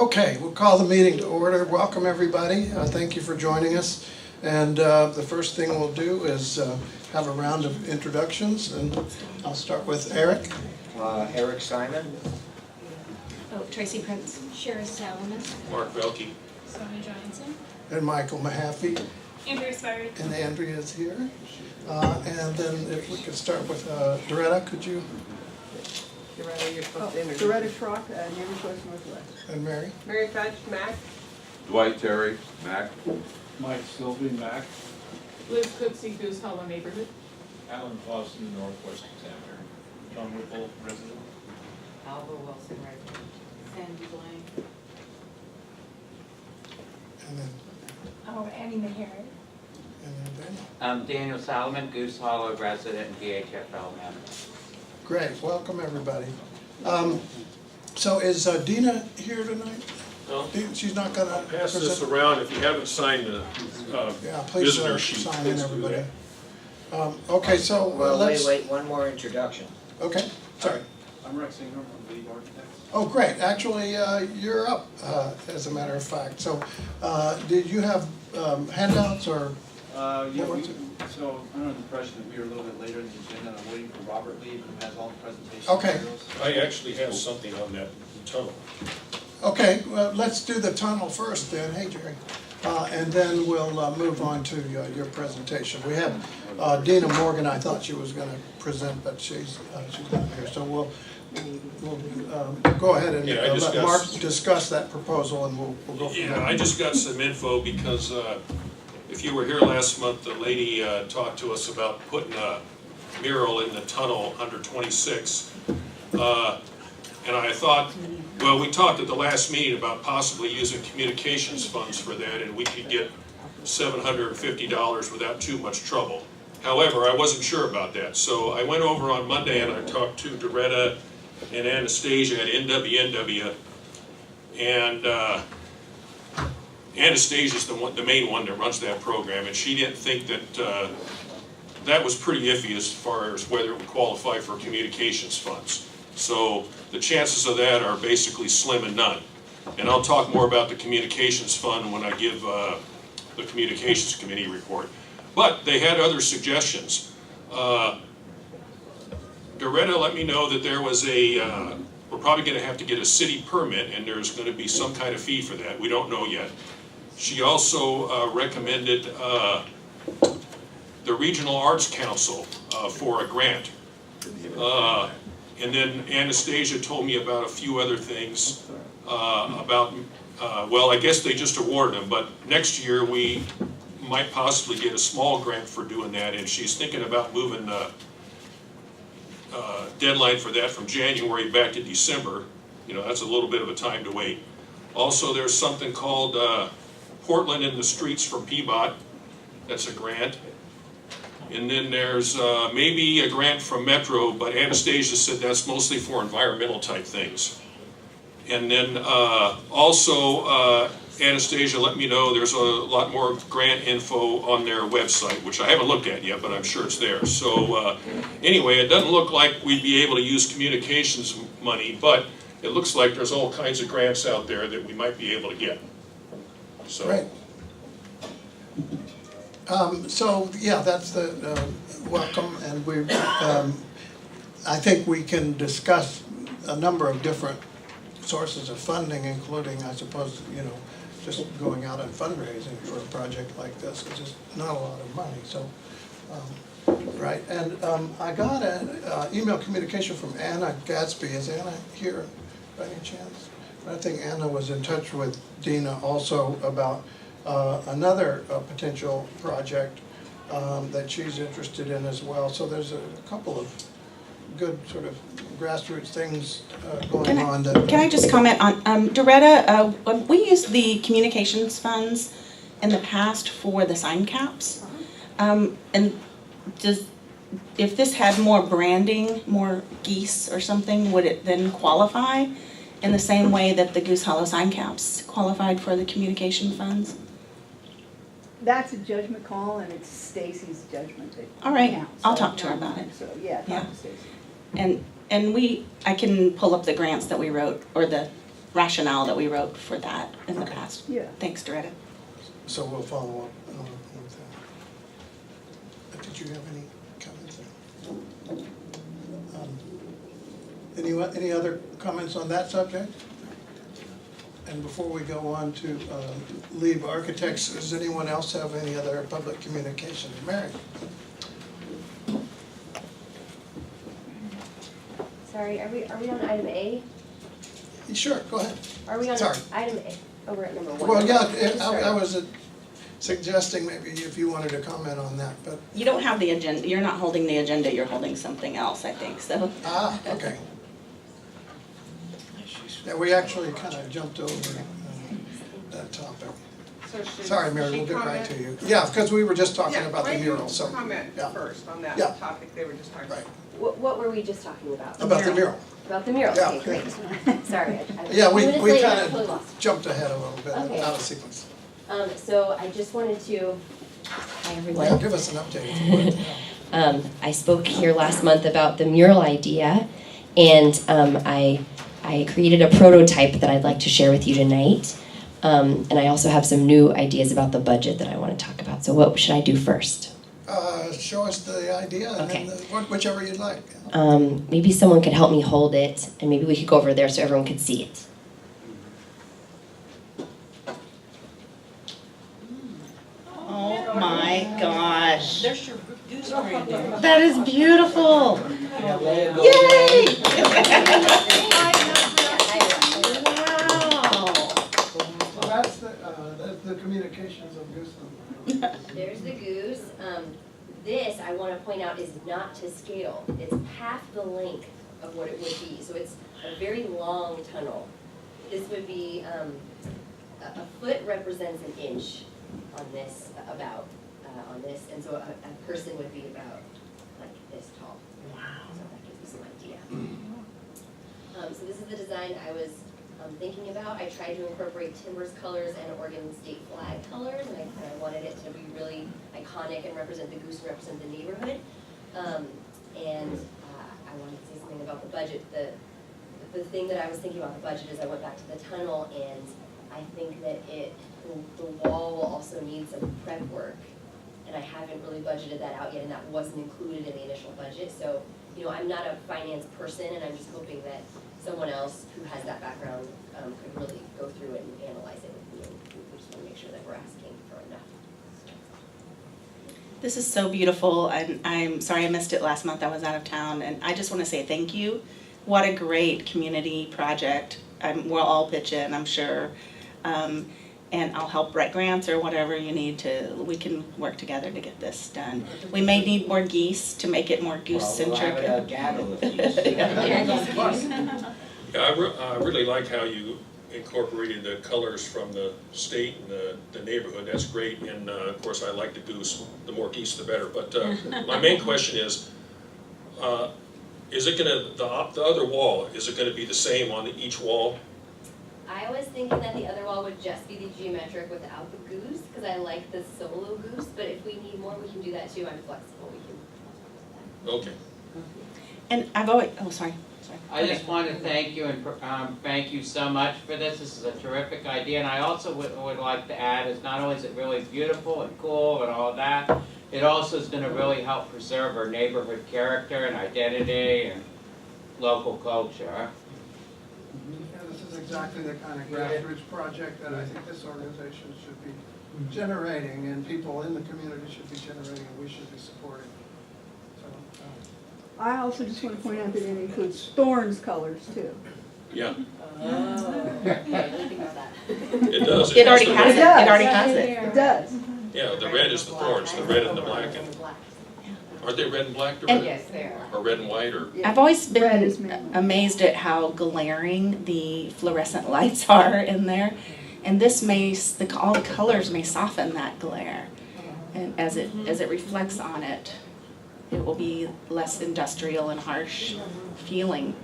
Okay, we'll call the meeting to order. Welcome, everybody. Thank you for joining us. And the first thing we'll do is have a round of introductions, and I'll start with Eric. Eric Simon. Oh, Tracy Prince. Shara Salomon. Mark Belkey. Sonia Johnson. And Michael Mahaffey. Andrea Spires. And Andrea is here. And then if we could start with Doretta, could you? Doretta Schrock, Neighbors West Northwest. And Mary? Mary Fudge, Mac. Dwight Terry, Mac. Mike Sylvie, Mac. Liz Cooksey, Goose Hollow Neighborhood. Alan Clausen, Northwest Examiner. John Whipple, resident. Alva Wilson, resident. Sandy Blaine. And then, Oh, Annie Meharry. and then Daniel. Daniel Solomon, Goose Hollow, resident and VHFL member. Great, welcome, everybody. So is Dina here tonight? No. She's not gonna Pass this present? around. If you haven't signed the Yeah, please visitor sheet, sign in, please do everybody. that. Okay, so Well, let's. wait, one more introduction. Okay, sorry. I'm Rex Ingram from Lead Architects. Oh, great, actually, you're up, as a matter of fact. So, did you have handouts or? Yeah, What's it? so I'm under the impression that we were a little bit later in the agenda, and I'm waiting for Robert Lee, who has all the presentation Okay. materials. I actually have something on that tunnel. Okay, well, let's do the tunnel first then, hey Jerry. And then we'll move on to your presentation. We have Dina Morgan, I thought she was gonna present, but she's not here. So we'll go ahead and Yeah, I just let got Mark s- discuss that proposal, and we'll go from there. Yeah, I just got some info because if you were here last month, the lady talked to us about putting a mural in the tunnel under 26. And I thought, well, we talked at the last meeting about possibly using communications funds for that, and we could get $750 without too much trouble. However, I wasn't sure about that, so I went over on Monday and I talked to Doretta and Anastasia at NWNW, and Anastasia's the main one that runs that program, and she didn't think that that was pretty iffy as far as whether it would qualify for communications funds. So the chances of that are basically slim and none. And I'll talk more about the communications fund when I give the communications committee report. But they had other suggestions. Doretta let me know that there was we're probably gonna have to get a city permit, and there's gonna be some kind of fee for that. We don't know yet. She also recommended the Regional Arts Council for a grant. And then Anastasia told me about a few other things about, well, I guess they just awarded them, but next year we might possibly get a small grant for doing that, and she's thinking about moving the deadline for that from January back to December. You know, that's a little bit of a time to wait. Also, there's something called Portland in the Streets for PBOT. That's a grant. And then there's maybe a grant from Metro, but Anastasia said that's mostly for environmental type things. And then also Anastasia let me know there's a lot more grant info on their website, which I haven't looked at yet, but I'm sure it's there. So anyway, it doesn't look like we'd be able to use communications money, but it looks like there's all kinds of grants out there that we might be able to get. So. Great. So, yeah, that's the welcome, and we, I think we can discuss a number of different sources of funding, including, I suppose, you know, just going out and fundraising for a project like this. It's just not a lot of money, so, right. And I got an email communication from Anna Gadsby. Is Anna here by any chance? I think Anna was in touch with Dina also about another potential project that she's interested in as well. So there's a couple of good sort of grassroots things going on. Can I just comment on, Doretta, we used the communications funds in the past for the sign caps. And if this had more branding, more geese or something, would it then qualify in the same way that the Goose Hollow sign caps qualified for the communication funds? That's a judgment call, and it's Stacy's judgment that All right, counts. I'll So talk to her about it. So, yeah, Yeah. talk to Stacy. And I can pull up the grants that we wrote, or the rationale that we wrote for that in the past. Yeah. Thanks, Doretta. So we'll follow up with that. Did you have any comments? Any other comments on that subject? And before we go on to leave architects, does anyone else have any other public communication? Mary? Sorry, are we on item A? Sure, go ahead. Are we on Sorry. item A? Oh, we're at number 1. Well, yeah, Sorry. I was suggesting maybe if you wanted to comment on that, but, You don't have the agenda, you're not holding the agenda, you're holding something else, I think, so. okay. Yeah, we actually kind of jumped over that topic. So should Sorry, Mary, she we'll get right comment? to you. Yeah, because we were just talking Yeah, about the why don't mural, you so. comment yeah. first on that Yeah. topic they were just talking Right, about. What were we just talking about? about the mural. About the mural, Yeah. okay, great. Sorry, I Yeah, we minutes later, I kind totally of lost. jumped ahead a little bit, Okay. out of sequence. So I just wanted to, hi Yeah, everyone. give us an update if you would. Yeah. I spoke here last month about the mural idea, and I created a prototype that I'd like to share with you tonight. And I also have some new ideas about the budget that I want to talk about. So what should I do first? Show us the idea and Okay. then whichever you'd like. Maybe someone could help me hold it, and maybe we could go over there so everyone could see it. Oh my gosh. There's your goose branding. That is beautiful. Yay! Wow. So that's the communications of Goose. There's the goose. This, I want to point out, is not to scale. It's half the length of what it would be. So it's a very long tunnel. This would be, a foot represents an inch on this, on this. And so a person would be about like this tall. Wow. So that gives you some idea. So this is the design I was thinking about. I tried to incorporate Timbers colors and Oregon State flag colors, and I wanted it to be really iconic and represent the goose and represent the neighborhood. I wanted to say something about the budget. The thing that I was thinking about the budget is I went back to the tunnel, and I think that the wall will also need some prep work, and I haven't really budgeted that out yet, and that wasn't included in the initial budget. So, you know, I'm not a finance person, and I'm just hoping that someone else who has that background could really go through it and analyze it with me, and we just want to make sure that we're asking for enough. This is so beautiful, and I'm sorry I missed it last month, I was out of town, and I just want to say thank you. What a great community project. We'll all pitch in, I'm sure. And I'll help write grants or whatever you need to, we can work together to get this done. We may need more geese to make it more goose-centric. Well, we'll have a gaggle of geese. Yeah, I really like how you incorporated the colors from the state and the neighborhood. That's great. And of course, I like the goose. The more geese, the better. But my main question is it gonna, the other wall, is it gonna be the same on each wall? I was thinking that the other wall would just be the geometric without the goose, because I like the solo goose, but if we need more, we can do that too. I'm flexible, we can. Okay. And I've always, oh, sorry. I just want to thank you and thank you so much for this. This is a terrific idea, and I also would like to add is not only is it really beautiful and cool and all that, it also is going to really help preserve our neighborhood character and identity and local culture. Yeah, this is exactly the kind of grassroots project that I think this organization should be generating, and people in the community should be generating, and we should be supporting. So, I also just want to point out that it includes Thorns colors too. Yeah, Okay, let me think about that. it does. It already the has red. it, it already has it. It does. Yeah, the red is the thorns, the red and the black. And aren't they red and black, And- Yes, they are. or red and white, or? I've always Red is been mainly. amazed at how glaring the fluorescent lights are in there. And this may, all the colors may soften that glare. And as it reflects on it, it will be less industrial and harsh feeling.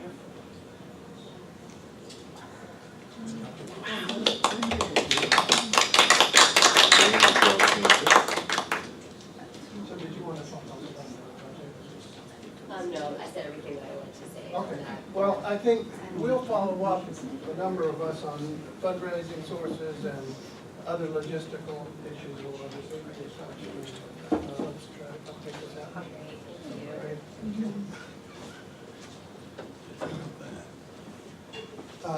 so did you want to talk about the project? No, I said everything that I wanted to say on Okay. that. Well, I think we'll follow up, a number of us, on fundraising sources and other logistical issues or other things. Let's try to take this out.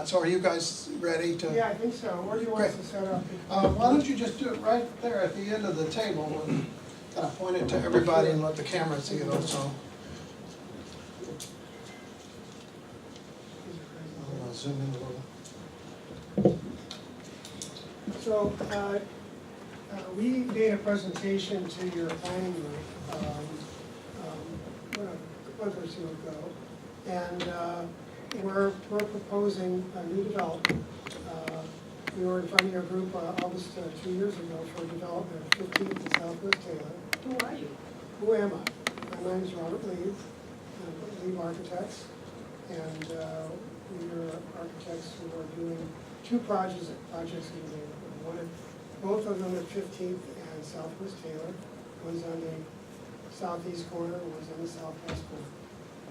So are you guys ready to? Yeah, I think so. Where do you want us to set up? Why don't you just do it right there at the end of the table and kind of point it to everybody and let the camera see it also. I'll zoom in a little. So, we made a presentation to your planning group, a month or two ago. And, we're proposing a new development. We were in front of your group almost 2 years ago for development of 15th and Southwest Taylor. Who are you? Who am I? My name is Robert Lee, Lee Architects, and we are architects who are doing two projects in the neighborhood. Both of them at 15th and Southwest Taylor. One's on the southeast corner, one's on the southwest corner.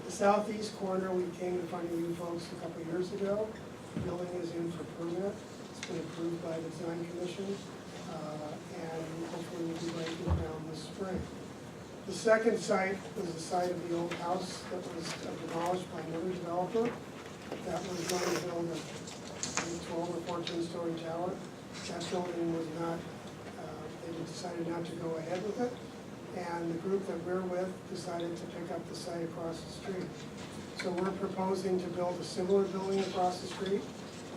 The southeast corner, we came in front of you folks a couple of years ago. The building is in for permit. It's been approved by the design commission, and hopefully we'll be breaking ground this spring. The second site was the site of the old house that was demolished by another developer. That was going to build a 12 or 14-story tower. That building was not, they decided not to go ahead with it. And the group that we're with decided to pick up the site across the street. So we're proposing to build a similar building across the street,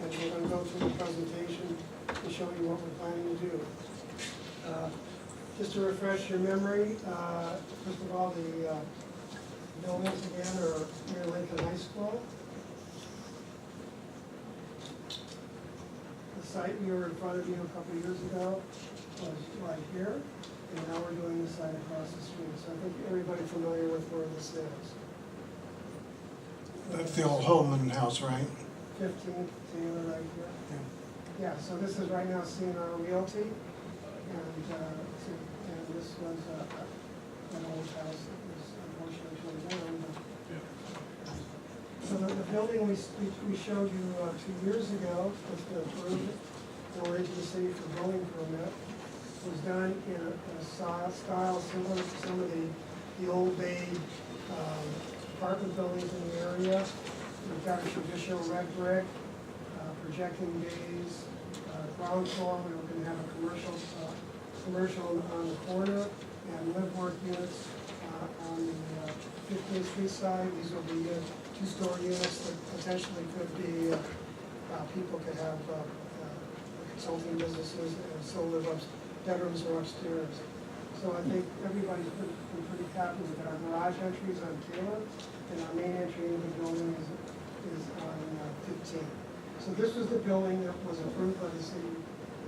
and we're going to go through the presentation to show you what we're planning to do. Just to refresh your memory, first of all, the buildings again are near Lincoln High School. The site we were in front of you a couple of years ago was right here. And now we're doing the site across the street. So I think everybody's familiar with where this is. That's the old Holman house, right? 15th Taylor right here. Yeah, so this is right now CNR Realty. And this was an old house that was unfortunately torn down. So the building we showed you 2 years ago was been approved. And we're into the city for building permit. Was done in a style similar to some of the old Bay apartment buildings in the area. We've got a traditional red brick, projecting bays, ground floor. We were going to have a commercial on the corner, and live work units on the 15th Street side. These will be 2-story units that potentially could be people could have consulting businesses and still live upstairs. Bedrooms are upstairs. So I think everybody's been pretty happy with it. Our garage entry is on Taylor, and our main entry into the building is on 15. So this was the building that was approved by the city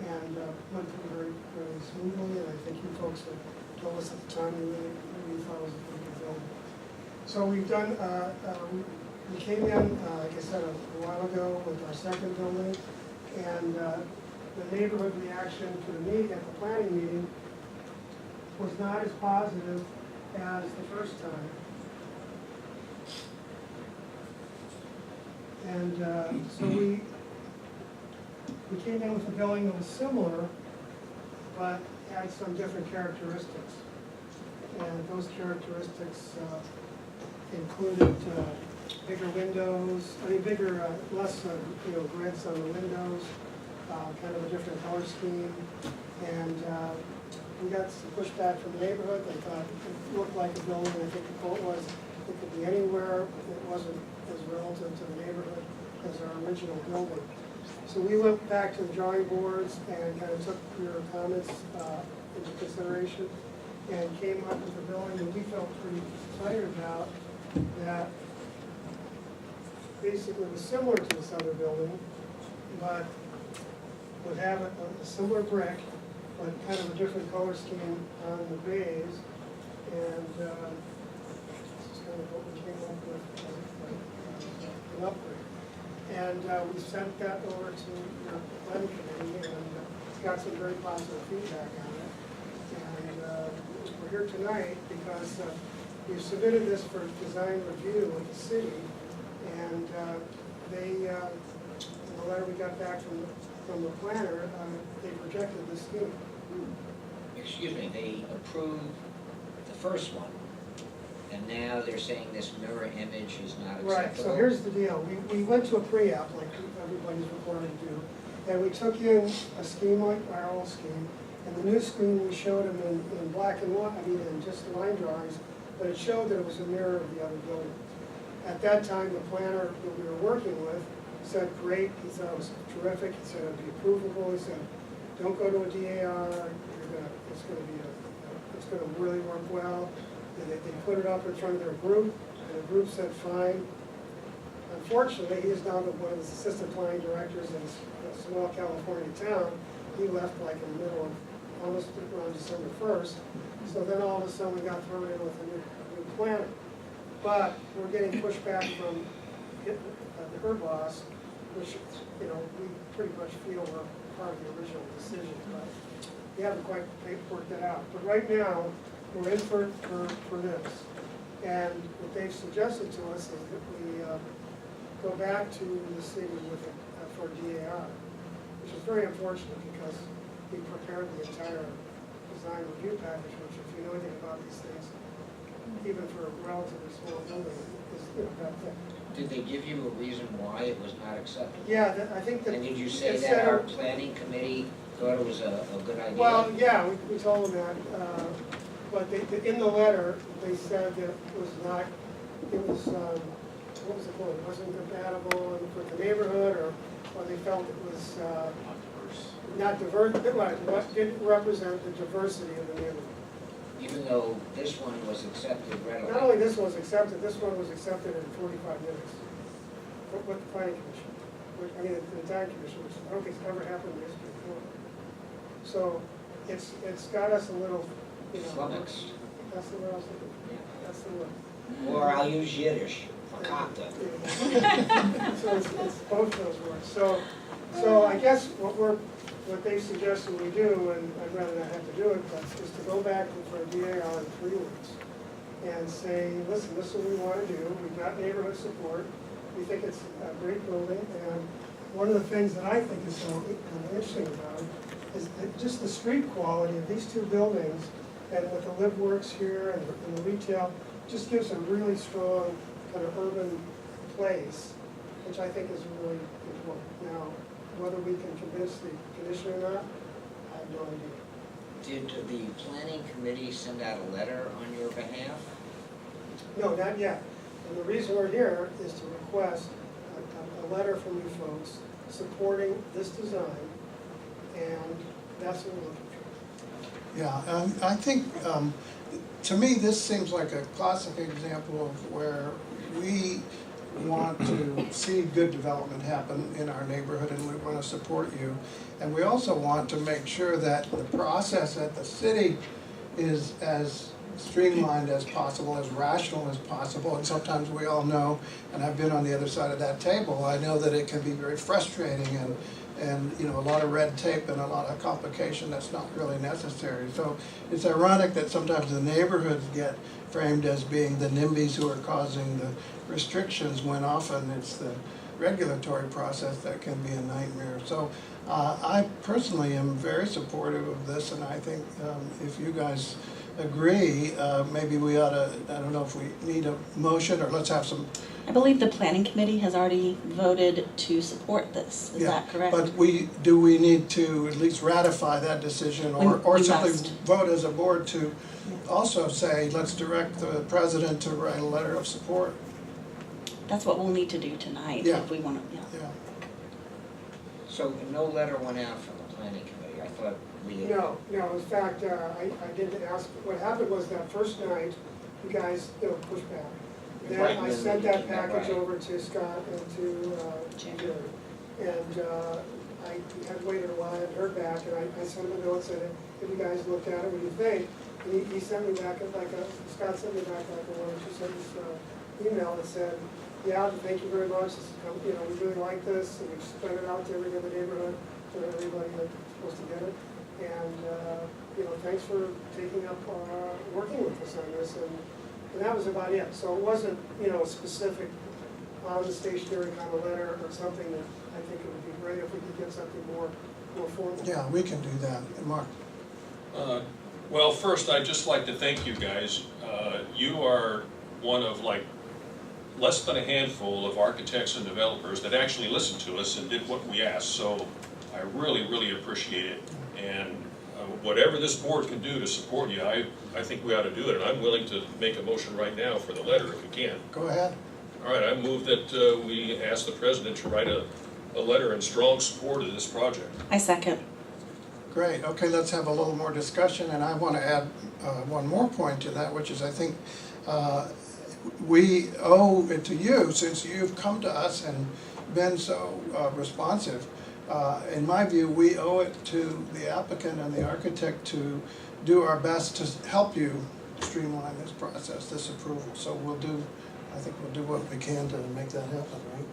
and went through very, very smoothly, and I think you folks had told us at the time you really thought it was a pretty good building. So we've done, we came in, like I said, a while ago with our second building, and the neighborhood reaction to the meeting, at the planning meeting, was not as positive as the first time. And so we came in with a building that was similar, but had some different characteristics. And those characteristics included bigger windows, less grids on the windows, kind of a different color scheme, and we got some pushback from the neighborhood. They thought it looked like a building. I think the quote was, it could be anywhere. It wasn't as relative to the neighborhood as our original building. So we went back to the drawing boards and kind of took your comments into consideration and came up with a building that we felt pretty excited about, that basically was similar to this other building, but would have a similar brick, but kind of a different color scheme on the bays. And this is kind of what we came up with as an upgrade. And we sent that over to your planning committee and got some very positive feedback on it. And we're here tonight because we've submitted this for design review with the city. And in the letter we got back from the planner, they projected this scheme. Excuse me, they approved the first one, and now they're saying this mirror image is not acceptable? Right, so here's the deal, we went to a pre-app like everybody's required to do, and we took in a scheme like our old scheme, and the new scheme, we showed them in black and white, I mean, in just line drawings, but it showed that it was a mirror of the other building. At that time, the planner that we were working with said, great, he thought it was terrific, he said it'd be approvable, he said, don't go to a DAR, it's gonna really work well. And they put it up in front of their group, and the group said, fine. Unfortunately, he is now one of the assistant planning directors in a small California town. He left like in the middle of, almost around December 1st. So then all of a sudden, we got thrown in with a new planner. But we're getting pushback from her boss, which, you know, we pretty much feel we're part of the original decision, but we haven't quite worked it out. But right now, we're in for this. And what they've suggested to us is that we go back to the city with for DAR, which is very unfortunate because we prepared the entire design review package, which if you know anything about these things, even for a relatively small building, is, you know, that thing. Did they give you a reason why it was not acceptable? Yeah, I think that. And did you say it that said our planning committee thought it was a good idea? Well, yeah, we told them that, but in the letter, they said that it was not, it was, what was it called? It wasn't compatible with the neighborhood, or they felt it was not diverse, right, what didn't represent the diversity of the neighborhood. Even though this one was accepted readily? Not only this one was accepted, this one was accepted in 45 minutes with the planning commission, I mean, the design commission, which I don't think has ever happened in history before. So it's got us a little, you know. Flummoxed. That's the word I was thinking. Yeah. That's the word. Or I'll use Yiddish, fakakta. So it's both those words. So I guess what they suggested we do, and I'd rather not have to do it, but is to go back for a DAR in 3 weeks and say, listen, this is what we want to do. We've got neighborhood support. We think it's a great building. And one of the things that I think is so interesting about it is that just the street quality of these 2 buildings, and with the live works here and the retail, just gives a really strong kind of urban place, which I think is really important. Now, whether we can convince the commission or not, I have no idea. Did the planning committee send out a letter on your behalf? No, not yet. And the reason we're here is to request a letter from you folks supporting this design, and that's what we're looking for. Yeah, I think, to me, this seems like a classic example of where we want to see good development happen in our neighborhood, and we want to support you. And we also want to make sure that the process at the city is as streamlined as possible, as rational as possible. And sometimes we all know, and I've been on the other side of that table, I know that it can be very frustrating and you know, a lot of red tape and a lot of complication that's not really necessary. So it's ironic that sometimes the neighborhoods get framed as being the NIMBYs who are causing the restrictions, when often it's the regulatory process that can be a nightmare. So I personally am very supportive of this, and I think if you guys agree, maybe we ought to, I don't know if we need a motion, or let's have some. I believe the planning committee has already voted to support this, is that correct? But do we need to at least ratify that decision, or We simply must. vote as a board to also say, let's direct the president to write a letter of support? That's what we'll need to do tonight Yeah. if we want to, Yeah. So no letter went out from the planning committee? I thought we had. No, in fact, I didn't ask, what happened was that first night, you guys, pushed back. Then Right, I then sent we that did that package right. over to Scott and to Jerry. And I had waited a while, I hadn't heard back, and I sent him a note, said, have you guys looked at it, what do you think? And he sent me back, Scott sent me back like a 1 or 2 sentence email that said, yeah, thank you very much, we really like this, and we've spread it out to every other neighborhood, to everybody that's supposed to get it. And, thanks for taking up, working with us on this, and that was about it. So it wasn't, a specific on the stationery kind of letter or something that I think it would be great if we could get something more formal. Yeah, we can do that. And Mark? Well, first, I'd just like to thank you guys. You are one of like less than a handful of architects and developers that actually listened to us and did what we asked. So I really, really appreciate it. And whatever this board can do to support you, I think we ought to do it. And I'm willing to make a motion right now for the letter if we can. Go ahead. All right, I move that we ask the president to write a letter in strong support of this project. I second. Great, okay, let's have a little more discussion, and I want to add one more point to that, which is I think we owe it to you, since you've come to us and been so responsive. In my view, we owe it to the applicant and the architect to do our best to help you streamline this process, this approval. So I think we'll do what we can to make that happen, right?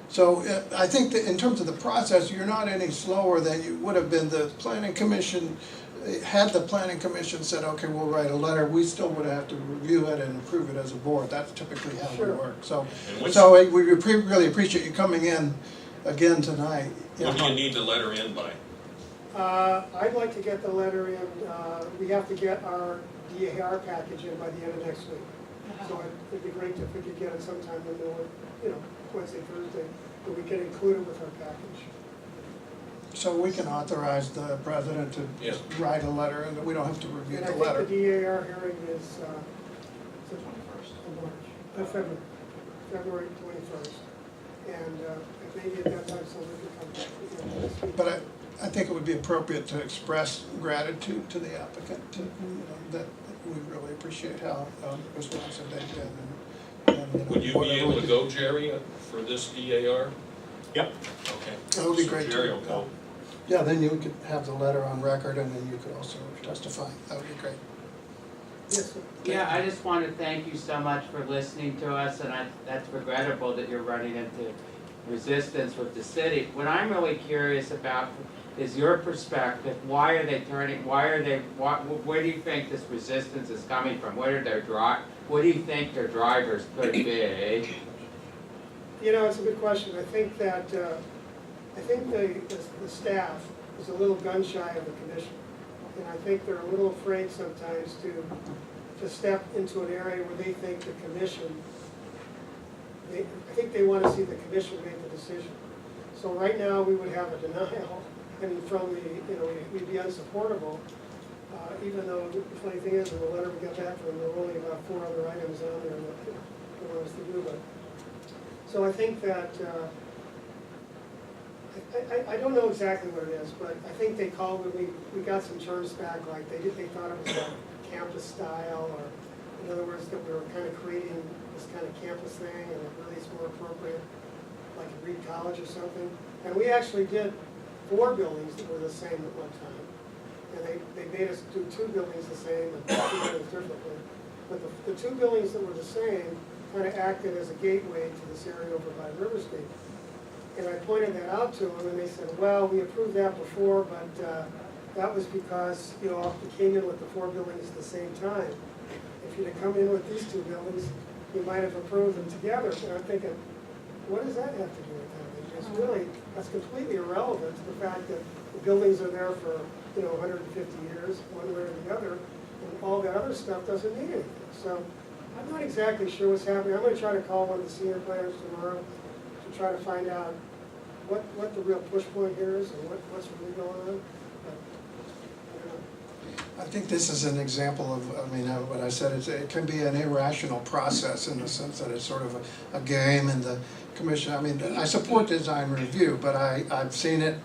So I think that in terms of the process, you're not any slower than you would have been. The planning commission, had the planning commission said, okay, we'll write a letter, we still would have to review it and approve it as a board. That's typically how we work. So we really appreciate you coming in again tonight. When do you need the letter in by? I'd like to get the letter in, we have to get our DAR package in by the end of next week. So it'd be great if we could get it sometime in the, Wednesday, Thursday, that we can include it with our package. So we can authorize the president to write a letter, and we don't have to review the letter. And I think the DAR hearing is the 21st of March, February 21st. And maybe at that time, so we can come back this week. But I think it would be appropriate to express gratitude to the applicant, that we really appreciate how responsive they've been. And Would you be able to go, Jerry, for this DAR? Yep. Okay. That would be great. Jerry will go. Yeah, then you could have the letter on record, and then you could also testify. That would be great. Yes, sir. Yeah, I just want to thank you so much for listening to us, and that's regrettable that you're running into resistance with the city. What I'm really curious about is your perspective. Why are they turning, where do you think this resistance is coming from? What do you think their drivers could be? It's a good question. I think that, the staff is a little gun shy of the commission. And I think they're a little afraid sometimes to step into an area where they think the commission, I think they want to see the commission make the decision. So right now, we would have a denial, from we'd be unsupportable, even though the funny thing is, in the letter we got back from them, there were only about 4 other items on there that they want us to do. But so I think that, I don't know exactly what it is, but I think they called when we got some terms back, like they thought it was like campus style, or in other words, that we were kind of creating this kind of campus thing, and it really is more appropriate, like at Reed College or something. And we actually did 4 buildings that were the same at one time. And they made us do 2 buildings the same and 2 buildings differently. But the 2 buildings that were the same kind of acted as a gateway to this area over by Riverscape. And I pointed that out to them, and they said, well, we approved that before, but that was because, we came in with the 4 buildings at the same time. If you'd have come in with these 2 buildings, you might have approved them together. And I'm thinking, what does that have to do with anything? It's really, that's completely irrelevant to the fact that the buildings are there for, 150 years, one way or the other, and all that other stuff doesn't mean anything. So I'm not exactly sure what's happening. I'm going to try to call one of the senior planners tomorrow to try to find out what the real push point here is and what's really going on. I think this is an example of, what I said, it can be an irrational process in the sense that it's sort of a game, and the commission, I support design review, but I've seen it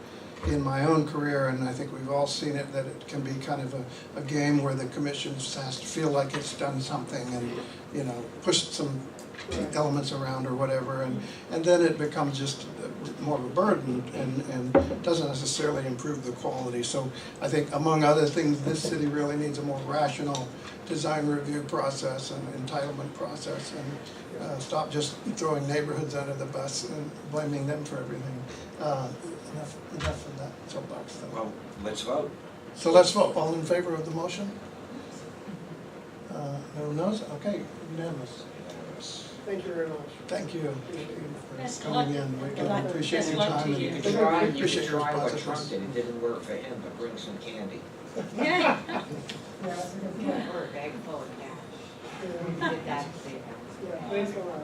in my own career, and I think we've all seen it, that it can be kind of a game where the commission has to feel like it's done something and, pushed some elements around or whatever, and then it becomes just more of a burden and doesn't necessarily improve the quality. So I think, among other things, this city really needs a more rational design review process and entitlement process, and stop just throwing neighborhoods under the bus and blaming them for everything. Enough of that soapbox though. Well, let's vote. So let's vote. All in favor of the motion? No no's? Okay, unanimous. Thank you very much. Thank you Best for luck. coming in. We Good luck. appreciate Best your luck time to you. You and could try, you appreciate could your try what Trump responsiveness. did, it didn't work for him, but bring some candy. Yeah. Yeah, that's a good point. Or a bag full of cash. Yeah, Did that, say yeah, thanks a lot.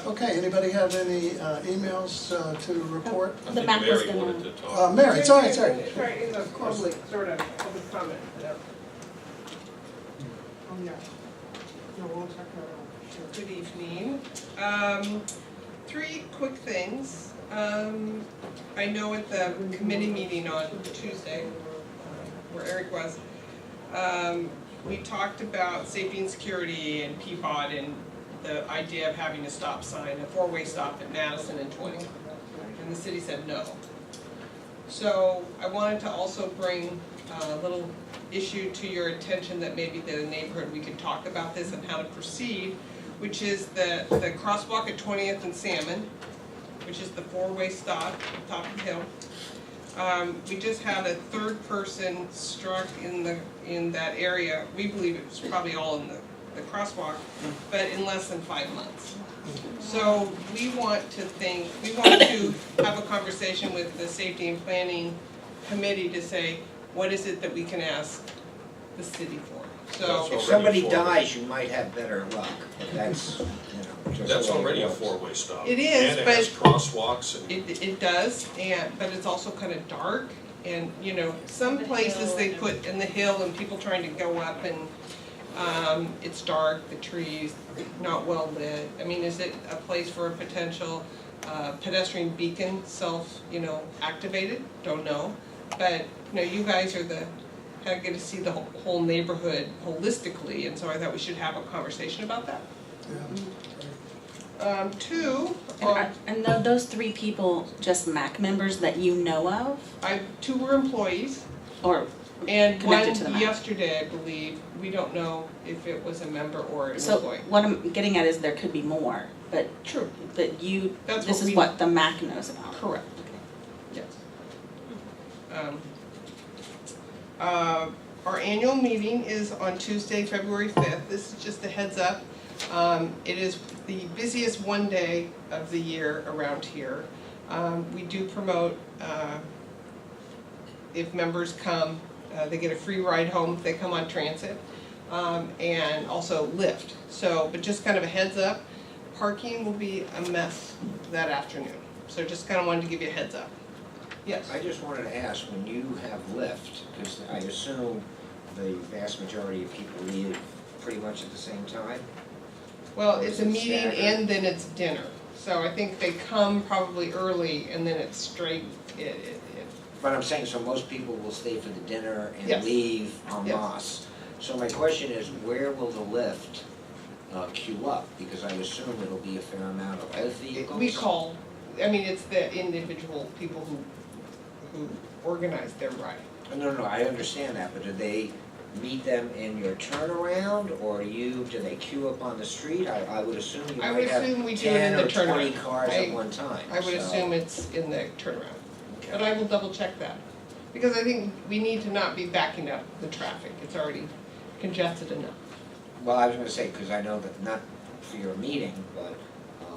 Okay, anybody have any emails to report? I The think map was Mary wanted gonna- to talk. Mary, sorry. Sorry, in a public, sort of, public comment. Oh, yeah. No, we'll check that out, sure. Good evening. Three quick things. I know at the committee meeting on Tuesday, where Eric was, we talked about safety and security and Peabody and the idea of having a stop sign, a four-way stop at Madison and 20. And the city said no. So I wanted to also bring a little issue to your attention that maybe the neighborhood, we could talk about this and how to proceed, which is the crosswalk at 20th and Salmon, which is the four-way stop at the top of the hill. We just had a third person struck in that area. We believe it was probably all in the crosswalk, but in less than 5 months. So we want to have a conversation with the safety and planning committee to say, what is it that we can ask the city for? So, If somebody dies, you might have better luck, but that's, just That's the way it already a works. four-way stop. It is, And it has crosswalks and. it does, but it's also kind of dark, and, some places they put in the hill and people trying to go up and, it's dark, the trees, not well lit. I mean, is it a place for a potential, pedestrian beacon, activated? Don't know. But, you guys are kind of get to see the whole neighborhood holistically, and so I thought we should have a conversation about that. Two, Those three people just MAC members that you know of, two were employees, or and connected to the one MAC? yesterday, I believe. We don't know if it was a member or an So employee. what I'm getting at is there could be more, but True, but you, That's this what is we- what the MAC knows about. correct, yes. Our annual meeting is on Tuesday, February 5th. This is just a heads up. It is the busiest one day of the year around here. We do promote, if members come, they get a free ride home if they come on transit, and also Lyft. So, but just kind of a heads up, parking will be a mess that afternoon. So just kind of wanted to give you a heads up. Yes? I just wanted to ask, when you have Lyft, because I assume the vast majority of people leave pretty much at the same time? Well, Or it's is a it meeting staggered? and then it's dinner. So I think they come probably early and then it's straight, But I'm saying, so most people will stay for the dinner and Yes. leave en Yes. masse. So my question is, where will the Lyft queue up? Because I assume it'll be a fair amount of other vehicles. we call, it's the individual people who organize their ride. No, I understand that, but do they meet them in your turnaround, or do they queue up on the street? I would assume you I would might assume have we do it in 10 the or 20 turnaround. cars I- at one time, I would so- assume it's in the turnaround. Okay. But I will double check that. Because I think we need to not be backing up the traffic. It's already congested enough. Well, I was gonna say, because I know that, not for your meeting, but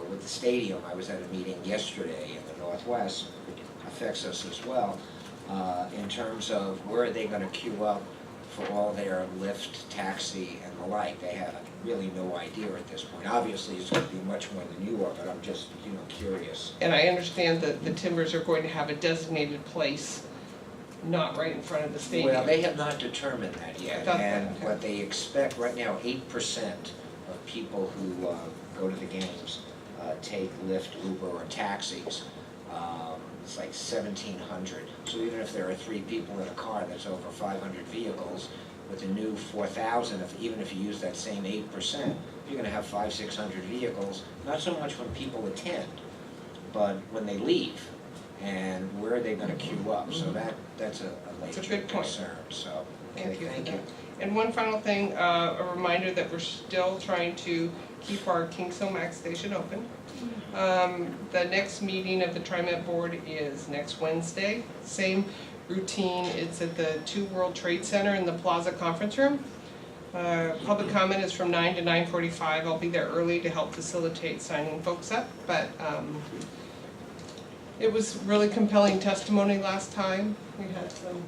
with the stadium, I was at a meeting yesterday in the Northwest, which affects us as well, in terms of where are they gonna queue up for all their Lyft, taxi, and the like. They have really no idea at this point. Obviously, it's gonna be much more than you are, but I'm just, curious. And I understand that the Timbers are going to have a designated place, not right in front of the stadium. Well, they have not determined that yet, Got that, and okay. what they expect, right now, 8% of people who go to the games take Lyft, Uber, or taxis. It's like 1,700. So even if there are 3 people in a car, that's over 500 vehicles. With the new 4,000, even if you use that same 8%, you're gonna have 500-600 vehicles, not so much when people attend, but when they leave. And where are they gonna queue up? So that's a That's a major good point. concern, so, okay, Thank you for thank that. you. And one final thing, a reminder that we're still trying to keep our Kingsville Max station open. The next meeting of the TriMet board is next Wednesday. Same routine, it's at the 2 World Trade Center in the Plaza Conference Room. Public comment is from 9 to 9:45. I'll be there early to help facilitate signing folks up, but it was really compelling testimony last time. We had some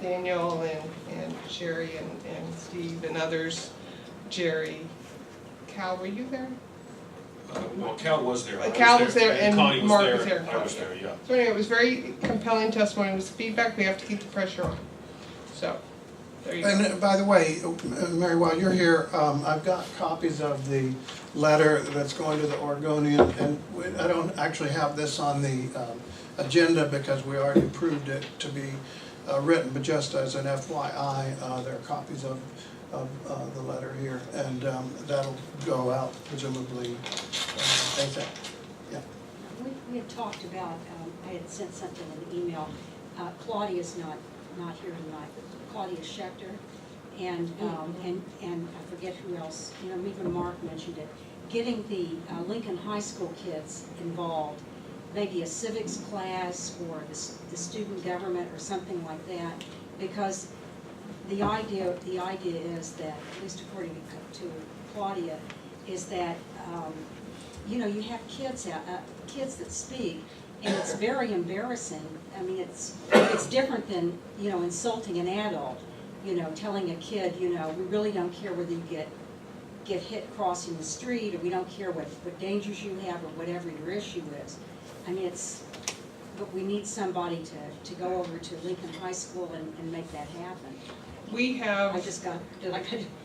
Daniel and Sherry and Steve and others. Jerry, Cal, were you there? Well, Cal was there. Cal was there and Connie Mark was was there. I was there, yeah. So anyway, it was very compelling testimony. It was feedback. We have to keep the pressure on. So, there you go. And by the way, Mary, while you're here, I've got copies of the letter that's going to the Oregonian, and I don't actually have this on the agenda because we already approved it to be written, but just as an FYI, there are copies of the letter here, and that'll go out presumably ASAP. Yeah. We had talked about, I had sent something in the email, Claudia's not here tonight, but Claudia Schechter, and I forget who else, even Mark mentioned it, getting the Lincoln High School kids involved, maybe a civics class or the student government or something like that, because the idea is that, at least according to Claudia, is that you have kids that speak, and it's very embarrassing. I mean, it's different than insulting an adult. Telling a kid, we really don't care whether you get hit crossing the street, or we don't care what dangers you have or whatever your issue is. I mean, but we need somebody to go over to Lincoln High School and make that happen. We have.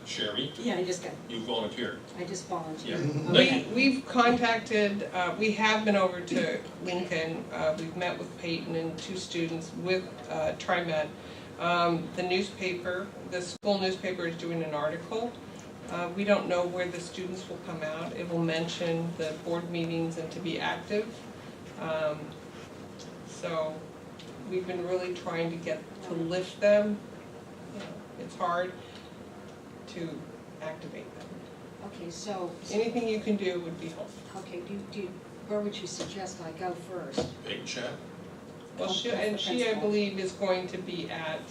Sherry? Yeah, You volunteered. I just volunteered. Yeah. Okay. We've contacted, we have been over to Lincoln. We've met with Peyton and 2 students with TriMet. The newspaper, the school newspaper is doing an article. We don't know where the students will come out. It will mention the board meetings and to be active. So we've been really trying to get to lift them. It's hard to activate them. Okay, so. Anything you can do would be helpful. Okay, where would you suggest I go first? Big chat. Well, she, I believe, is going to be at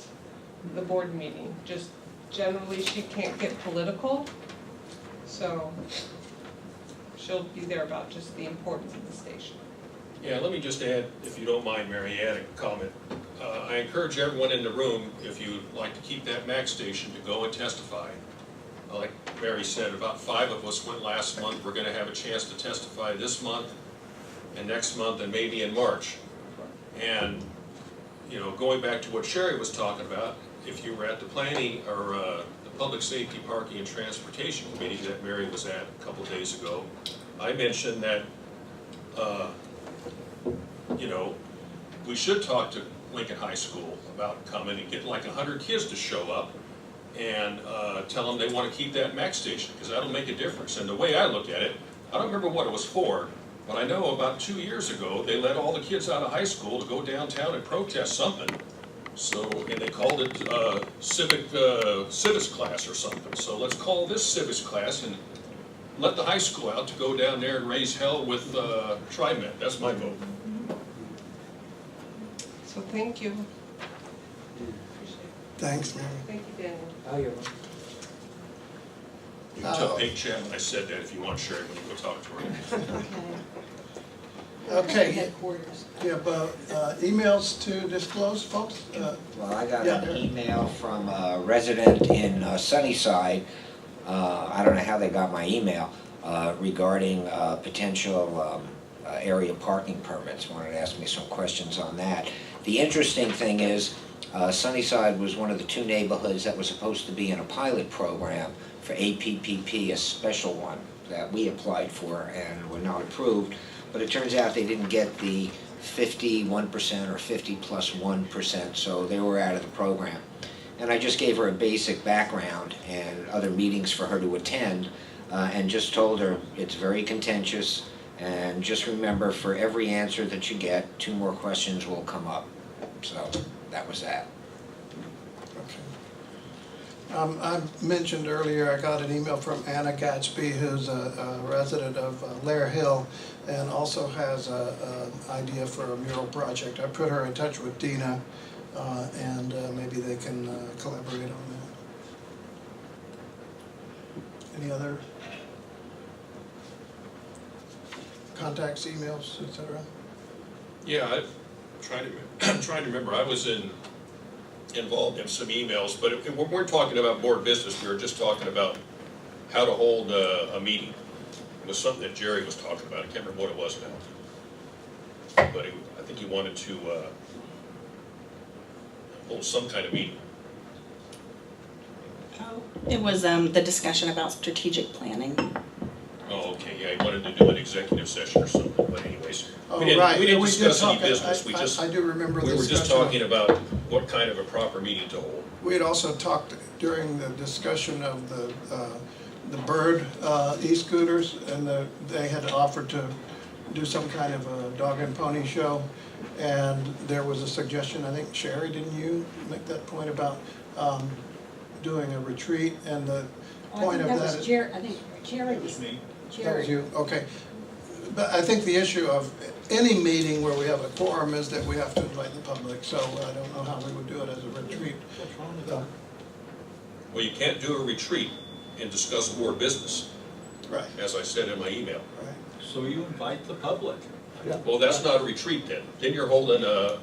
the board meeting. Just generally, she can't get political, so she'll be there about just the importance of the station. Yeah, let me just add, if you don't mind, Mary, add a comment. I encourage everyone in the room, if you'd like to keep that MAC station, to go and testify. Like Mary said, about 5 of us went last month. We're going to have a chance to testify this month and next month and maybe in March. And, going back to what Sherry was talking about, if you were at the planning or the Public Safety, Parking, and Transportation Committee that Mary was at a couple days ago, I mentioned that, we should talk to Lincoln High School about coming and getting like 100 kids to show up and tell them they want to keep that MAC station, because that'll make a difference. And the way I look at it, I don't remember what it was for, but I know about 2 years ago, they let all the kids out of high school to go downtown and protest something. So, and they called it civics class or something. So let's call this civics class and let the high school out to go down there and raise hell with TriMet. That's my vote. So thank you. Thanks, Mary. Thank you, Daniel. Oh, you're welcome. You can tell Big Chat I said that if you want, Sherry, when you go talk to her. Okay. Headquarters. Do you have emails to disclose, folks? Well, I got Yeah. an email from a resident in Sunnyside. I don't know how they got my email, regarding potential area parking permits. Wanted to ask me some questions on that. The interesting thing is, Sunnyside was one of the 2 neighborhoods that was supposed to be in a pilot program for APPP, a special one that we applied for and were not approved. But it turns out they didn't get the 51% or 50+1%, so they were out of the program. And I just gave her a basic background and other meetings for her to attend, and just told her it's very contentious, and just remember, for every answer that you get, 2 more questions will come up. So that was that. I mentioned earlier, I got an email from Anna Gatsby, who's a resident of Lair Hill, and also has an idea for a mural project. I put her in touch with Dina, and maybe they can collaborate on Any other contacts, emails, et cetera? Yeah, I'm trying to remember, I was involved in some emails, but we weren't talking about board business, we were just talking about how to hold a meeting. It was something that Jerry was talking about, I can't remember what it was now. But I think he wanted to hold some kind of meeting. It was the discussion about strategic planning. Oh, okay, yeah, he wanted to do an executive session or something, but anyways. Oh, We right. didn't We did discuss any talk- business, we just, I do remember the we were just discussion. talking about what kind of a proper meeting to hold. We had also talked during the discussion of the bird e-scooters, and they had offered to do some kind of a dog and pony show. And there was a suggestion, I think, Sherry, didn't you make that point about doing a retreat? And the point of that is. I think Jerry was. That was Jerry. you, okay. But I think the issue of any meeting where we have a quorum is that we have to invite the public, so I don't know how we would do it as a retreat. Well, you can't do a retreat and discuss board business, Right, as I said in my email. right. So you invite the public. Well, that's not a retreat then. Then you're holding a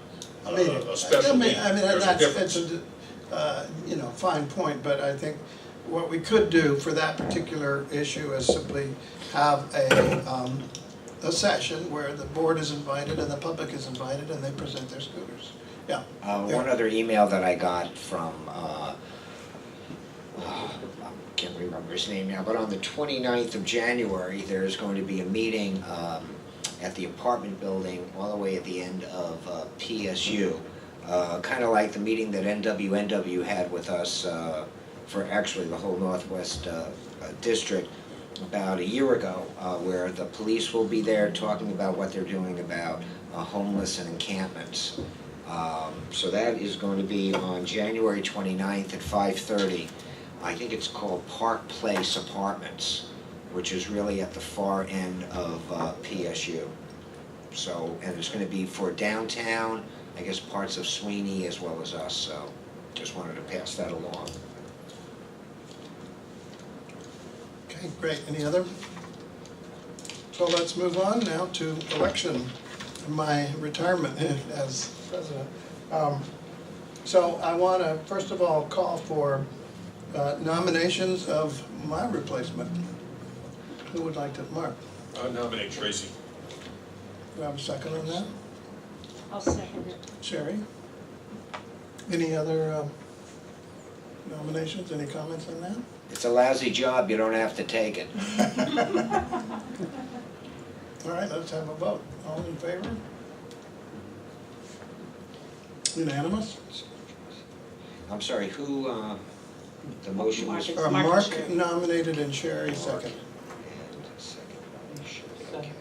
special meeting. I mean, There's a that's, difference. it's a, fine point, but I think what we could do for that particular issue is simply have a session where the board is invited and the public is invited and they present their scooters. Yeah. One other email that I got from, I can't remember his name now, but on the 29th of January, there's going to be a meeting at the apartment building all the way at the end of PSU. Kind of like the meeting that NWNW had with us for actually the whole Northwest District about a year ago, where the police will be there talking about what they're doing about homeless and encampments. So that is going to be on January 29th at 5:30. I think it's called Park Place Apartments, which is really at the far end of PSU. So, and it's going to be for downtown, I guess parts of Sweeney as well as us, so just wanted to pass that along. Okay, great. Any other? So let's move on now to election, my retirement as president. So I want to, first of all, call for nominations of my replacement. Who would like to, Mark? I nominate Tracy. Do I have a second on that? I'll second it. Sherry? Any other nominations, any comments on that? It's a lousy job, you don't have to take it. All right, let's have a vote. All in favor? Unanimous? I'm sorry, who, the motion was? Mark. Mark Mark. nominated and Sherry second. And second by Sherry, okay.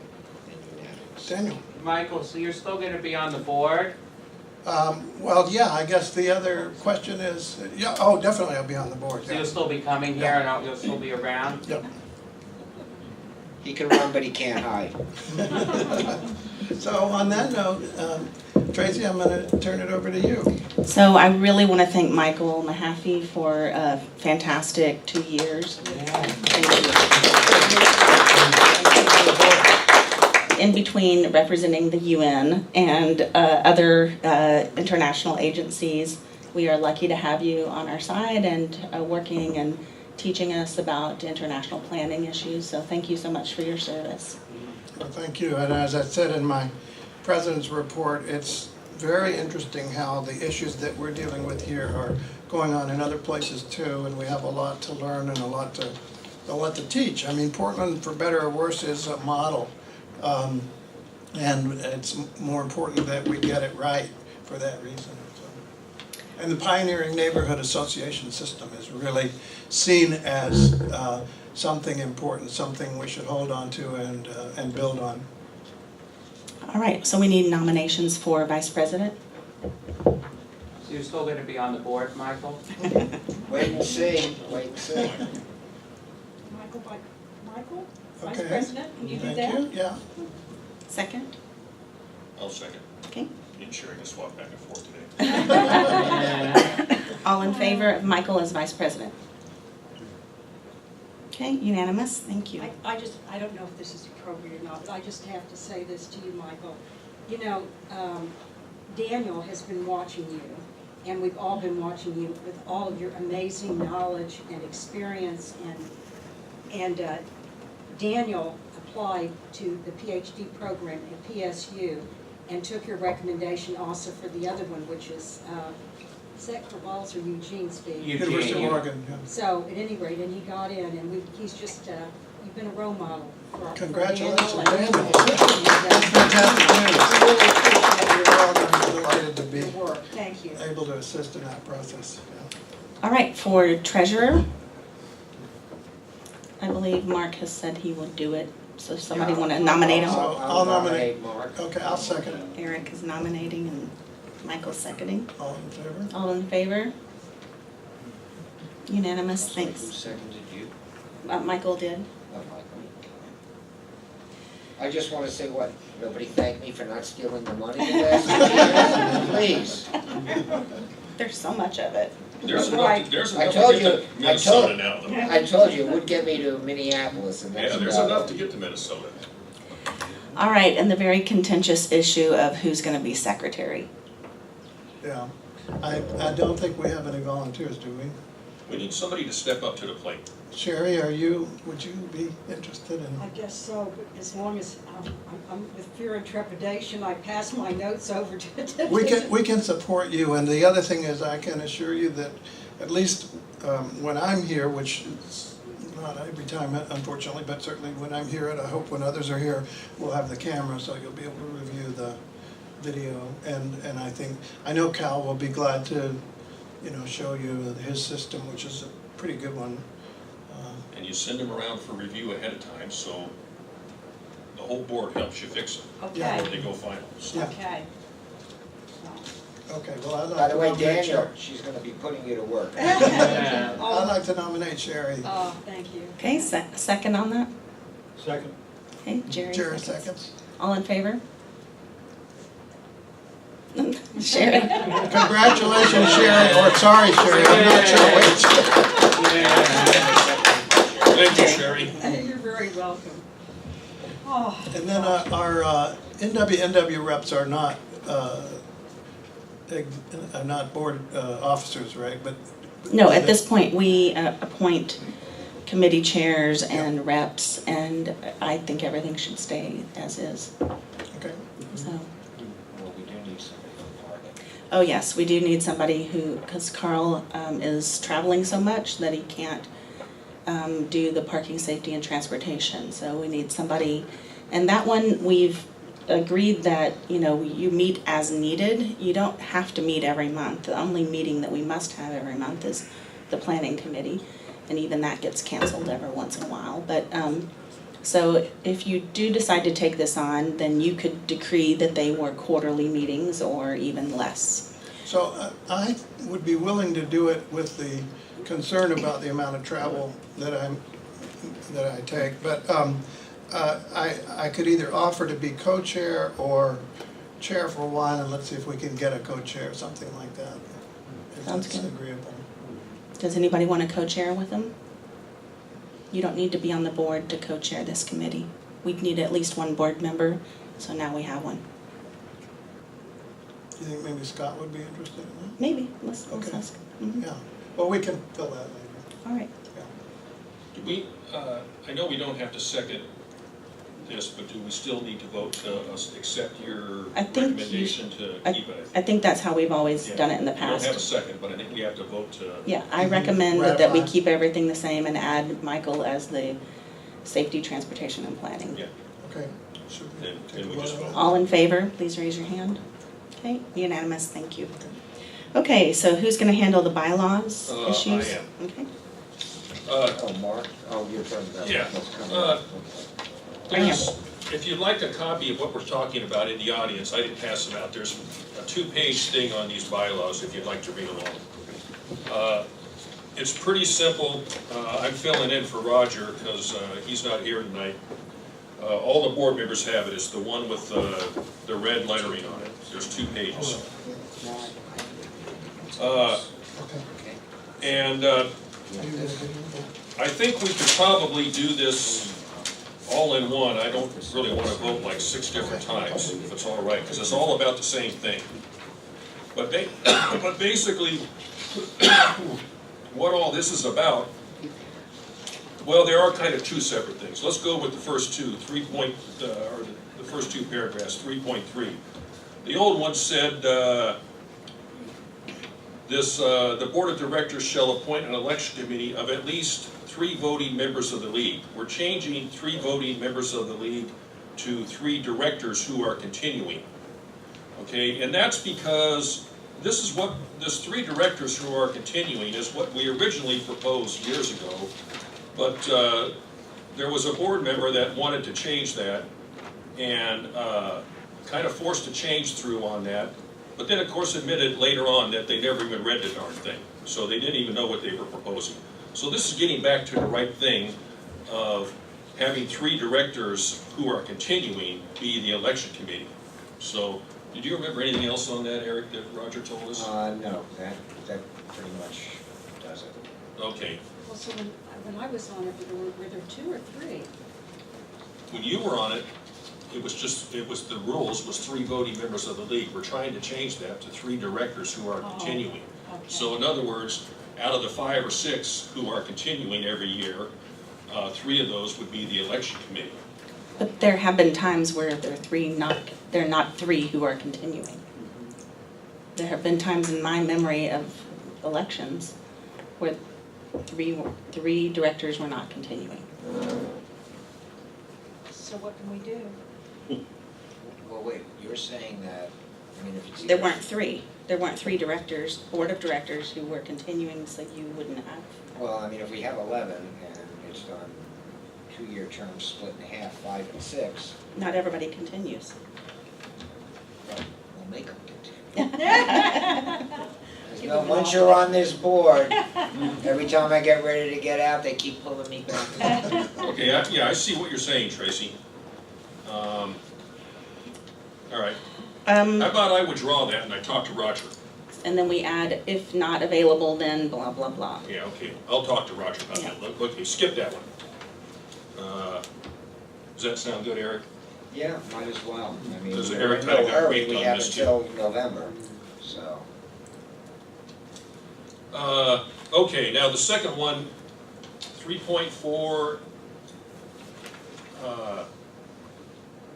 And unanimous. Daniel? Michael, so you're still gonna be on the board? Well, yeah, I guess the other question is, yeah, oh, definitely I'll be on the board, So yeah. you'll still be coming here and you'll still be around? Yep. He can run, but he can't hide. So on that note, Tracy, I'm gonna turn it over to you. So I really want to thank Michael Mahaffey for a fantastic 2 years. In between representing the UN and other international agencies, we are lucky to have you on our side and working and teaching us about international planning issues. So thank you so much for your service. Well, thank you, and as I said in my president's report, it's very interesting how the issues that we're dealing with here are going on in other places too, and we have a lot to learn and a lot to teach. I mean, Portland, for better or worse, is a model, and it's more important that we get it right for that reason. So. And the Pioneering Neighborhood Association system is really seen as something important, something we should hold on to and build on. All right, so we need nominations for vice president. So you're still gonna be on the board, Michael? Wait and see, wait and see. Michael, Vice Okay. President, can you do that? Thank you, yeah. Second? I'll second. Okay. Me and Sherry can swap back and forth today. All in favor of Michael as vice president? Okay, unanimous, thank you. I don't know if this is appropriate or not, but I just have to say this to you, Michael. You know, Daniel has been watching you, and we've all been watching you with all of your amazing knowledge and experience, and Daniel applied to the PhD program at PSU and took your recommendation also for the other one, which is, is that Corvallis or Eugene, Steve? University of Oregon, yeah. So at any rate, and he got in, and he's just, you've been a role model for Congratulations, for Daniel. Daniel. That's fantastic news. Really appreciate We're all delighted to be your work, thank you. able to assist in that process. Yeah. All right, for treasurer, I believe Mark has said he will do it, so if somebody want to nominate him? I'll nominate. Mark. Okay, I'll second it. Eric is nominating and Michael's seconding. All in favor? All in favor? Unanimous, Who thanks. seconded you? Michael did. Oh, Michael. I just wanna say what, nobody thanked me for not stealing the money the last 2 years? Please. There's so much of it. There's Right. enough, there's I enough told to you- get to Minnesota now, though. I told you, it would get me to Minneapolis, and that's Yeah, there's about enough it. to get to Minnesota. All right, and the very contentious issue of who's going to be secretary. Yeah. I don't think we have any volunteers, do we? We need somebody to step up to the plate. Sherry, would you be interested in? I guess so, but as long as I'm with fear and trepidation, I pass my notes over to. We can support you, and the other thing is, I can assure you that at least when I'm here, which is not every time unfortunately, but certainly when I'm here, and I hope when others are here, we'll have the camera, so you'll be able to review the video, and I know Cal will be glad to, show you his system, which is a pretty good one. And you send them around for review ahead of time, so the whole board helps you fix it Okay, before they go final. So Yeah. okay. Okay, well, I'd like By to the way, nominate Daniel, Sherry. she's gonna be putting you to work. I'd like to nominate Sherry. Oh, thank you. Okay, second on that? Second. Okay, Jerry Jerry seconds. seconds. All in favor? Sherry? Congratulations, Sherry, or sorry, Sherry, I'm not sure which. thank you, Sherry. You're very welcome. Oh. And then our NWNW reps are not board officers, right? But No, at this point, we appoint committee chairs and reps, and I think everything should stay as is, Okay. so. Well, we do need somebody from parking. Oh, yes, we do need somebody who, because Carl is traveling so much that he can't do the parking, safety, and transportation. So we need somebody, and that one, we've agreed that, you meet as needed. You don't have to meet every month. The only meeting that we must have every month is the planning committee, and even that gets canceled every once in a while. But so if you do decide to take this on, then you could decree that they were quarterly meetings or even less. So I would be willing to do it with the concern about the amount of travel that I take, but I could either offer to be co-chair or chair for a while, and let's see if we can get a co-chair, something like that. If Sounds that's good. agreeable. Does anybody want to co-chair with them? You don't need to be on the board to co-chair this committee. We need at least one board member, so now we have one. Do you think maybe Scott would be interested in that? Maybe, let's Okay. ask. Mhm. Yeah, well, we can fill that later. All right. Do we, I know we don't have to second this, but do we still need to vote to accept your I think you recommendation to keep it? I think that's how we've always Yeah. done it in the We don't have a past. second, but I think we have to vote to. Yeah, I recommend that we Ratify. keep everything the same and add Michael as the safety, transportation, and planning. Yeah. Okay. Should we Then take a we vote just on vote. that? All in favor, please raise your hand. Okay, unanimous, thank you. Okay, so who's gonna handle the bylaws I issues? am. Okay. Oh, Mark, oh, you're from the. Yeah. that's coming up. Okay. There's, if you'd like a copy of what we're talking about in the audience, I didn't pass them out. There's a 2-page thing on these bylaws if you'd like to read along. It's pretty simple. I'm filling in for Roger because he's not here tonight. All the board members have it. It's the one with the red lettering on it. There's 2 pages. Okay. And Are you gonna do it? I think we could probably do this all in one. I don't really want to vote like 6 different times, if it's all right, because it's all about the same thing. But basically, what all this is about, well, there are kind of 2 separate things. Let's go with the first two, the first 2 paragraphs, 3.3. The old one said, the board of directors shall appoint an election committee of at least 3 voting members of the league. We're changing 3 voting members of the league to 3 directors who are continuing. Okay, and that's because this 3 directors who are continuing is what we originally proposed years ago, but there was a board member that wanted to change that and kind of forced a change through on that, but then of course admitted later on that they never even read the darn thing, so they didn't even know what they were proposing. So this is getting back to the right thing of having 3 directors who are continuing be the election committee. So, did you remember anything else on that, Eric, that Roger told us? No, that pretty much does it. Okay. Well, so when I was on it, were there 2 or 3? When you were on it, it was the rules was 3 voting members of the league. We're trying to change that to 3 directors who are continuing. Okay. So in other words, out of the 5 or 6 who are continuing every year, 3 of those would be the election committee. But there have been times where they're not 3 who are continuing. There have been times in my memory of elections where 3 directors were not continuing. So what can we do? Well, wait, you're saying that, I mean, if it's There either- weren't 3. There weren't 3 directors, board of directors who were continuing, so you wouldn't have. Well, I mean, if we have 11 and it's done 2-year terms split in half, 5 and 6, Not everybody continues. well, we'll make them continue. You know, once you're on this board, every time I get ready to get out, they keep pulling me back. Okay, yeah, I see what you're saying, Tracy. All right. How about I withdraw that and I talk to Roger? And then we add, if not available, then blah, blah, blah. Yeah, okay, I'll talk to Roger about that. Okay, skip that one. Does that sound good, Eric? Yeah, might as well. I mean, Does we're Eric in kinda no got hurry, baked we on have this too? until November, so. Okay, now the second one, 3.4,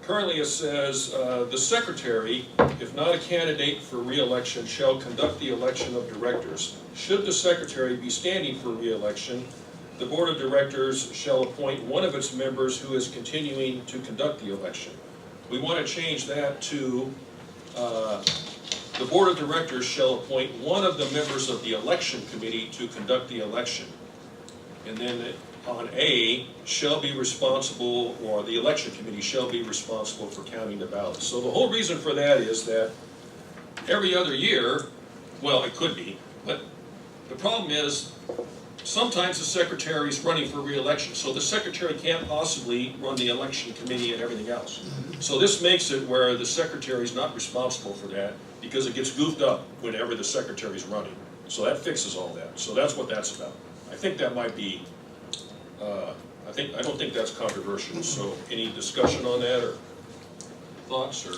currently it says, the secretary, if not a candidate for re-election, shall conduct the election of directors. Should the secretary be standing for re-election, the board of directors shall appoint one of its members who is continuing to conduct the election. We want to change that to, the board of directors shall appoint one of the members of the election committee to conduct the election. And then on A, shall be responsible, or the election committee shall be responsible for counting the ballots. So the whole reason for that is that every other year, well, it could be, but the problem is sometimes the secretary is running for re-election, so the secretary can't possibly run the election committee and everything else. So this makes it where the secretary is not responsible for that, because it gets goofed up whenever the secretary is running. So that fixes all that. So that's what that's about. I think that might be, I don't think that's controversial. So any discussion on that or thoughts or?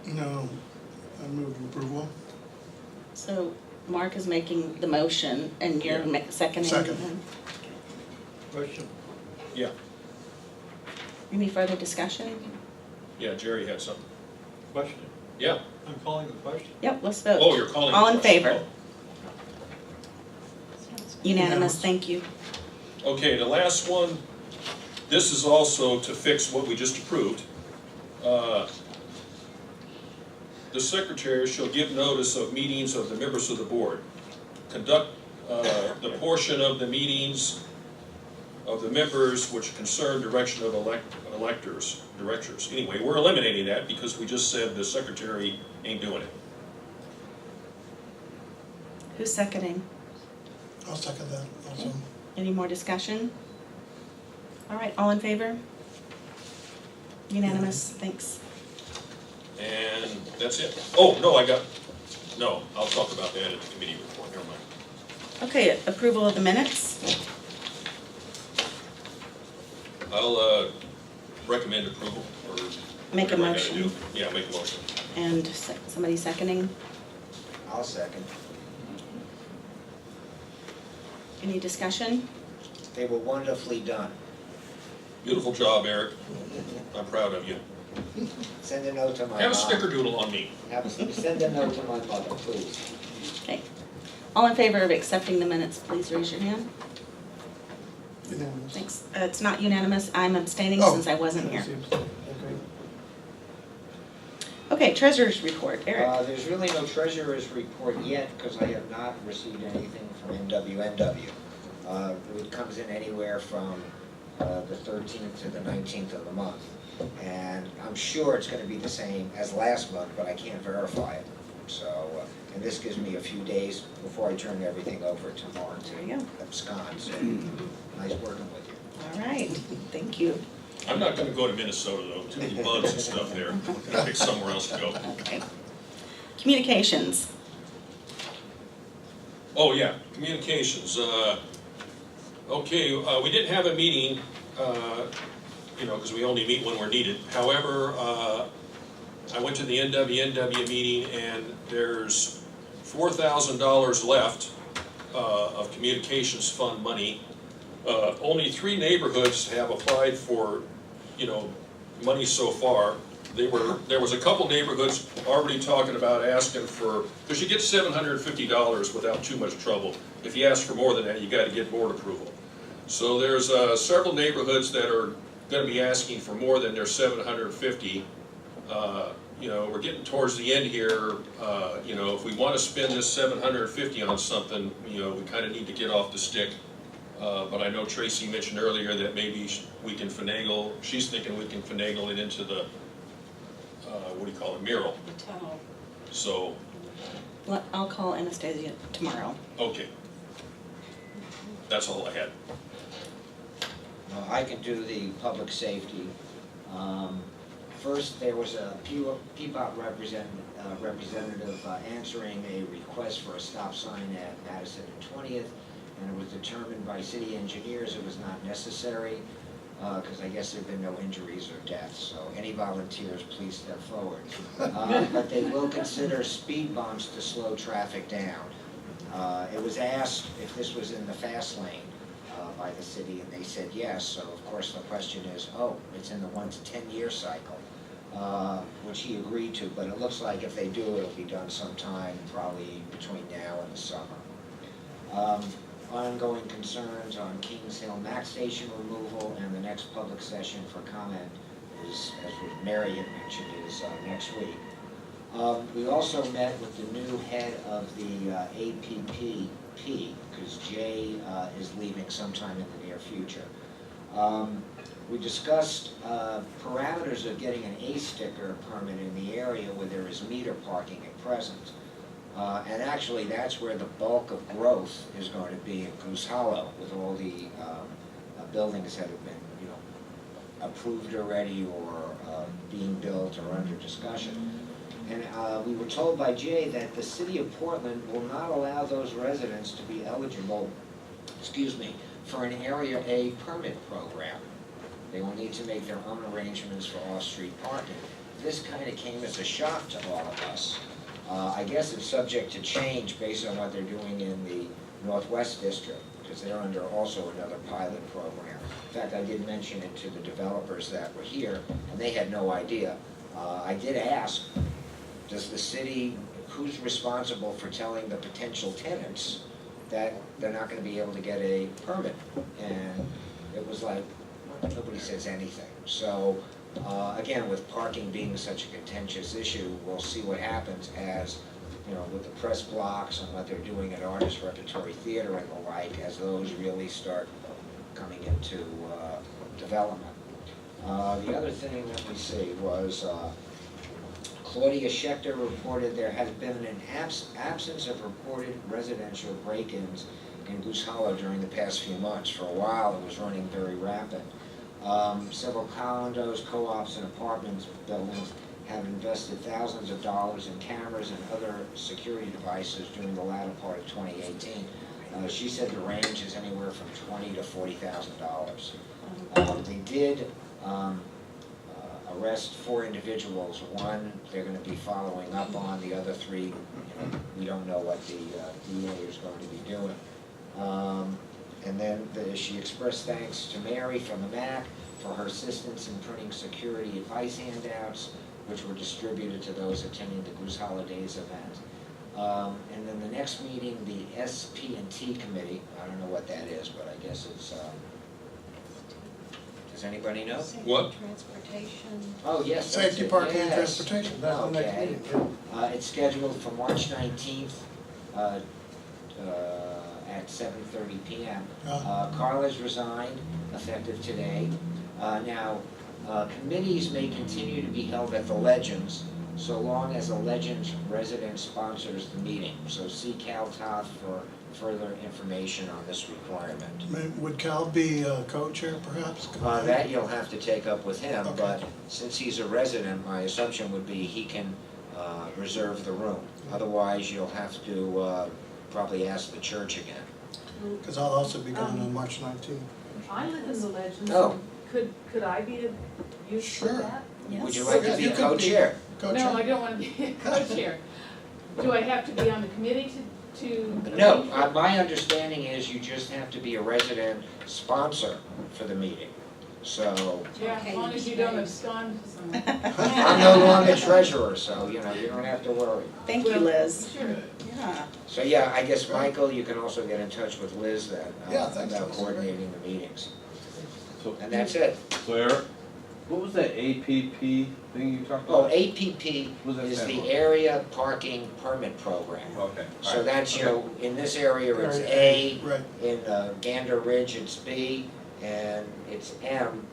No, I move approval. So Mark is making the motion and you're seconding. Second. Question? Yeah, Any further discussion? yeah, Jerry had something. Question? Yeah. I'm calling the question. Yep, let's vote. Oh, you're calling. All the in question. favor? Unanimous, thank you. Oh. Okay, the last one, this is also to fix what we just approved. The secretary shall give notice of meetings of the members of the board. Conduct the portion of the meetings of the members which concern direction of directors. Anyway, we're eliminating that because we just said the secretary ain't doing it. Who's seconding? I'll second that also. Any more discussion? All right, all in favor? Unanimous, thanks. And that's it. Oh, no, I'll talk about that at the committee report, never mind. Okay, approval of the minutes. I'll recommend approval, or Make a whatever I gotta motion. do. Yeah, make a motion. And somebody seconding? I'll second. Any discussion? They were wonderfully done. Beautiful job, Eric. I'm proud of you. Send a note to my mom. Have a snickerdoodle on me. Send a note to my mother, please. Okay. All in favor of accepting the minutes, please raise your hand. Unanimous. Thanks. It's not unanimous. I'm abstaining Oh. since I wasn't here. Okay. Okay, treasurer's report. Eric? There's really no treasurer's report yet, because I have not received anything from NWNW. It comes in anywhere from the 13th to the 19th of the month. And I'm sure it's gonna be the same as last month, but I can't verify it. So, and this gives me a few days before I turn everything over to Mark There you go. to abscond. So, nice working with you. All right, thank you. I'm not gonna go to Minnesota though, too many bugs and stuff there. I'm gonna pick somewhere else to go. Okay. Communications. Oh, yeah, communications. Okay, we didn't have a meeting, because we only meet when we're needed. However, I went to the NWNW meeting and there's $4,000 left of communications fund money. Only 3 neighborhoods have applied for, money so far. There was a couple neighborhoods already talking about asking for, because you get $750 without too much trouble. If you ask for more than that, you gotta get board approval. So there's several neighborhoods that are gonna be asking for more than their $750. We're getting towards the end here, if we wanna spend this $750 on something, we kinda need to get off the stick. But I know Tracy mentioned earlier that maybe we can finagle, she's thinking we can finagle it into the, mural. The tunnel. So, I'll call Anastasia tomorrow. okay. That's all I had. I can do the public safety. First, there was a Peabody representative answering a request for a stop sign at Madison and 20th, and it was determined by city engineers it was not necessary, because I guess there have been no injuries or deaths, so any volunteers, please step forward. But they will consider speed bumps to slow traffic down. It was asked if this was in the fast lane by the city, and they said yes, so of course the question is, it's in the 1 to 10 year cycle, which he agreed to, but it looks like if they do, it'll be done sometime probably between now and the summer. Ongoing concerns on Kings Hill Max Station removal, and the next public session for comment is, as Mary had mentioned, is next week. We also met with the new head of the APPP, because Jay is leaving sometime in the near future. We discussed parameters of getting an A sticker permit in the area where there is meter parking at present. And actually, that's where the bulk of growth is going to be in Goose Hollow, with all the buildings that have been, approved already, or being built, or under discussion. And we were told by Jay that the city of Portland will not allow those residents to be eligible, for an Area A permit program. They will need to make their own arrangements for off-street parking. This kind of came as a shock to all of us. I guess it's subject to change based on what they're doing in the Northwest District, because they're under also another pilot program. In fact, I did mention it to the developers that were here, and they had no idea. I did ask, does the city, who's responsible for telling the potential tenants that they're not going to be able to get a permit? And it was like, nobody says anything. So, again, with parking being such a contentious issue, we'll see what happens as, with the press blocks and what they're doing at Artist Repertory Theater and the like, as those really start coming into development. The other thing that we see was Claudia Schechter reported there has been an absence of reported residential break-ins in Goose Hollow during the past few months. For a while, it was running very rapid. Several condos, co-ops, and apartment buildings have invested thousands of dollars in cameras and other security devices during the latter part of 2018. She said the range is anywhere from $20,000 to $40,000. They did arrest 4 individuals. One, they're gonna be following up on. The other 3, we don't know what the DA is going to be doing. And then she expressed thanks to Mary from the MAC for her assistance in printing security advice handouts, which were distributed to those attending the Goose Holidays event. And then the next meeting, the SP&T committee, I don't know what that is, but I guess it's, does anybody know? What? Transportation. Oh, yes. that's Safety, it, parking, and yes. transportation, that's the next Okay. meeting. It's scheduled for March 19th at 7:30 p.m. Carla's resigned, effective today. Now, committees may continue to be held at the Legends so long as a Legends resident sponsors the meeting. So see Cal Toth for further information on this requirement. Would Cal be co-chair perhaps? That you'll have to take up with him, Okay. but since he's a resident, my assumption would be he can reserve the room. Otherwise, you'll have to probably ask the church again. Because I'll also be going on March 19th. I live in the Legends. Oh. Could I be used for Sure. that? Would you like to be You could co-chair? No, I don't want to be a co-chair. Do I have to be on the committee to? No, my understanding is you just have to be a resident sponsor for the meeting. So, Yeah, as long as you don't abscond to someone. I'm no longer treasurer, so, you don't have to worry. Thank you, Liz. Sure. Yeah. So, yeah, I guess, Michael, you can also get in touch with Liz then, Yeah, thanks, about Liz. coordinating the meetings. So, And that's it. so Eric, what was that APP thing you talked Oh, about? APP What does that is stand the for? Area Parking Permit Program. Okay. So that's, in this area, it's Area A, Right. in Gander Ridge, it's B, and it's M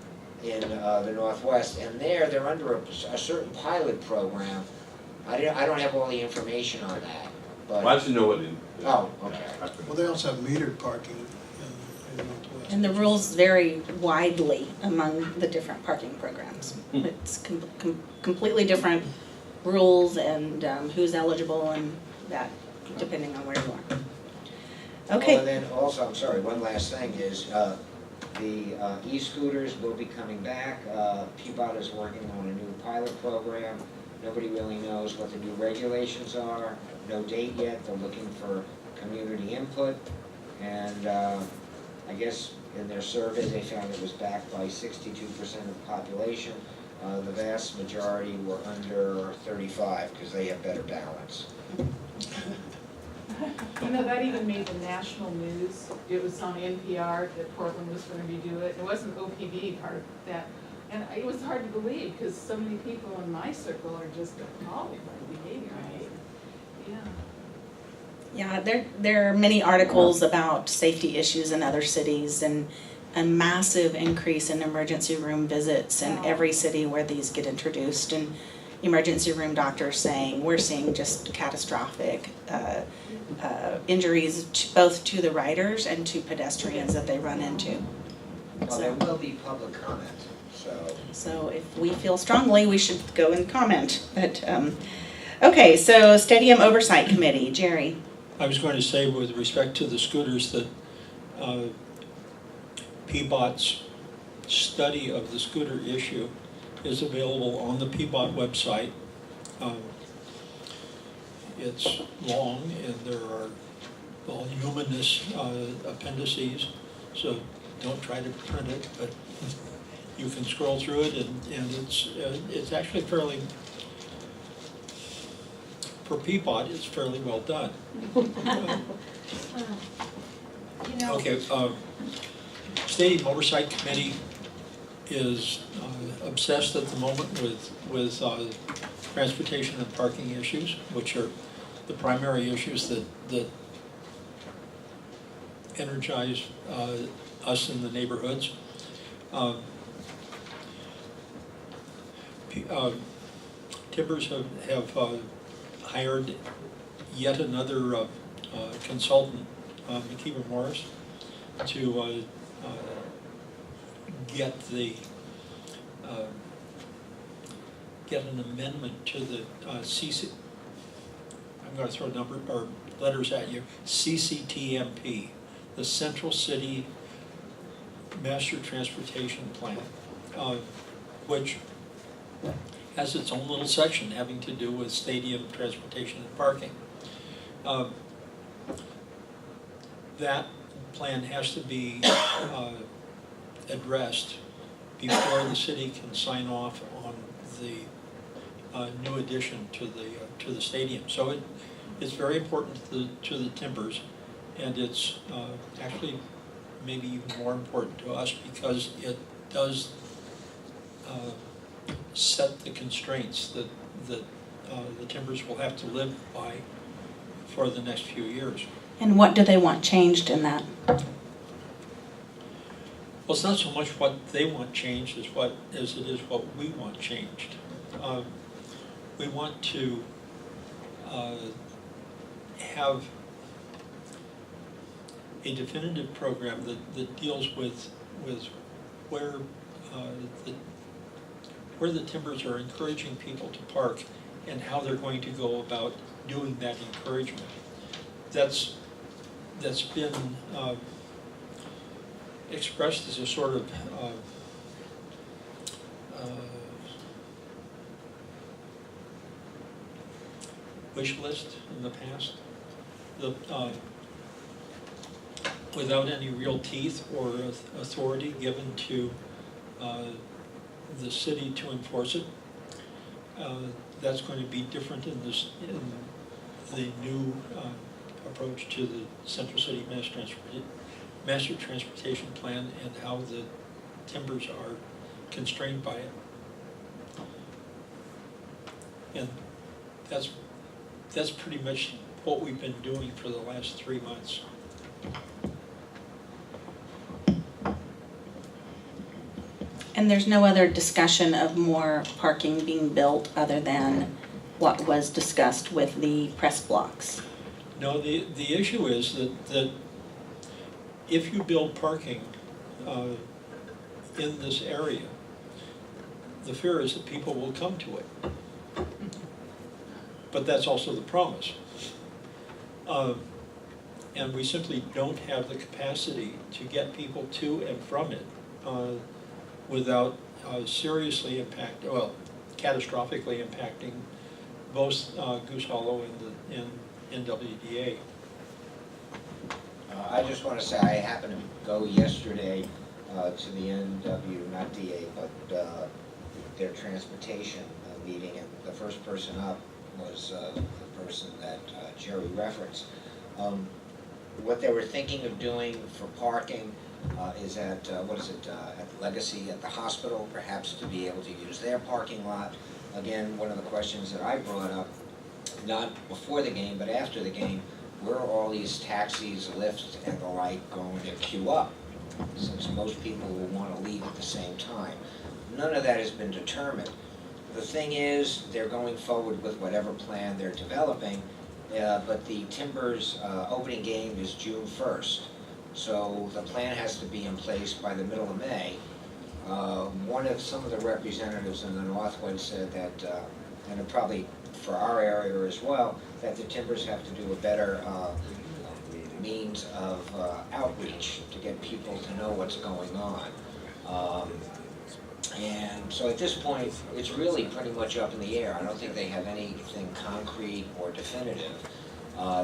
in the Northwest. And they're under a certain pilot program. I don't have all the information on that, but. Well, I should know what it. Oh, okay. Well, they also have metered parking in the Northwest. And the rules vary widely among the different parking programs. It's completely different rules and who's eligible and that, depending on where you are. Oh, Okay. and then also, I'm sorry, one last thing is, the e-scooters will be coming back. Peabody is working on a new pilot program. Nobody really knows what the new regulations are, no date yet. They're looking for community input. And I guess in their survey, they found it was backed by 62% of the population. The vast majority were under 35 because they have better balance. That even made the national news. It was on NPR that Portland was going to be doing it. It wasn't OPB part of that. And it was hard to believe because so many people in my circle are just appalled by the behavior. Yeah. Yeah, there are many articles about safety issues in other cities and a massive increase in emergency room visits in every city where these get introduced, and emergency room doctors saying we're seeing just catastrophic injuries both to the riders and to pedestrians that they run into. Well, there will be public comment, So if we feel strongly, we should go and comment. But okay, so Stadium Oversight Committee, Jerry. I was going to say with respect to the scooters that PBOT's study of the scooter issue is available on the PBOT website. It's long and there are voluminous appendices, so don't try to print it, but you can scroll through it and it's actually fairly, for PBOT, it's fairly well done. Okay, Stadium Oversight Committee is obsessed at the moment with transportation and parking issues, which are the primary issues that energize us in the neighborhoods. Timbers have hired yet another consultant, McKeever Morris, to get an amendment to the CC. I'm going to throw letters at you. CCTMP, the Central City master transportation plan, which has its own little section having to do with stadium transportation and parking. That plan has to be addressed before the city can sign off on the new addition to the stadium. So it's very important to the Timbers, and it's actually maybe even more important to us because it does set the constraints that the Timbers will have to live by for the next few years. And what do they want changed in that? Well, it's not so much what they want changed as it is what we want changed. We want to have a definitive program that deals with where the Timbers are encouraging people to park and how they're going to go about doing that encouragement. That's been expressed as a sort of wish list in the past, without any real teeth or authority given to the city to enforce it. That's going to be different in the new approach to the Central City Master Transportation Plan and how the Timbers are constrained by it. And that's pretty much what we've been doing for the last 3 months. And there's no other discussion of more parking being built other than what was discussed with the press blocks? No, the issue is that if you build parking in this area, the fear is that people will come to it. But that's also the promise. And we simply don't have the capacity to get people to and from it without seriously catastrophically impacting both Goose Hollow and NWDA. I just want to say I happened to go yesterday to the NW, not DA, but their transportation meeting, and the first person up was the person that Jerry referenced. What they were thinking of doing for parking is at, at Legacy, at the hospital, perhaps to be able to use their parking lot. Again, one of the questions that I brought up, not before the game, but after the game, where are all these taxis, lifts, and the like going to queue up, since most people will want to leave at the same time? None of that has been determined. The thing is, they're going forward with whatever plan they're developing, but the Timbers opening game is June 1st. So the plan has to be in place by the middle of May. Some of the representatives in the Northwood said that, and probably for our area as well, that the Timbers have to do a better means of outreach to get people to know what's going on. And so at this point, it's really pretty much up in the air. I don't think they have anything concrete or definitive.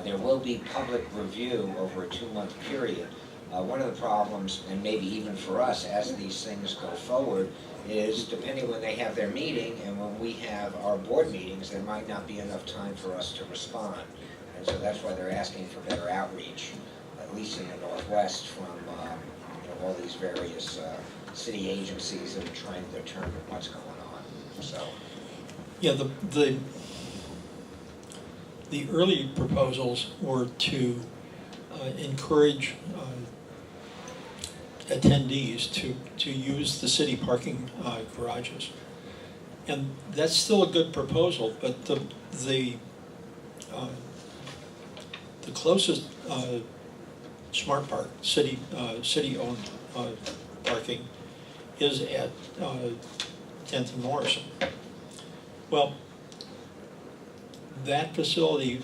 There will be public review over a 2-month period. One of the problems, and maybe even for us as these things go forward, is depending when they have their meeting and when we have our board meetings, there might not be enough time for us to respond. And so that's why they're asking for better outreach, at least in the Northwest, from all these various city agencies that are trying to determine what's going on. So, yeah, the early proposals were to encourage attendees to use the city parking garages, and that's still a good proposal. But the closest smart park, city-owned parking, is at 10th and Morrison. Well, that facility,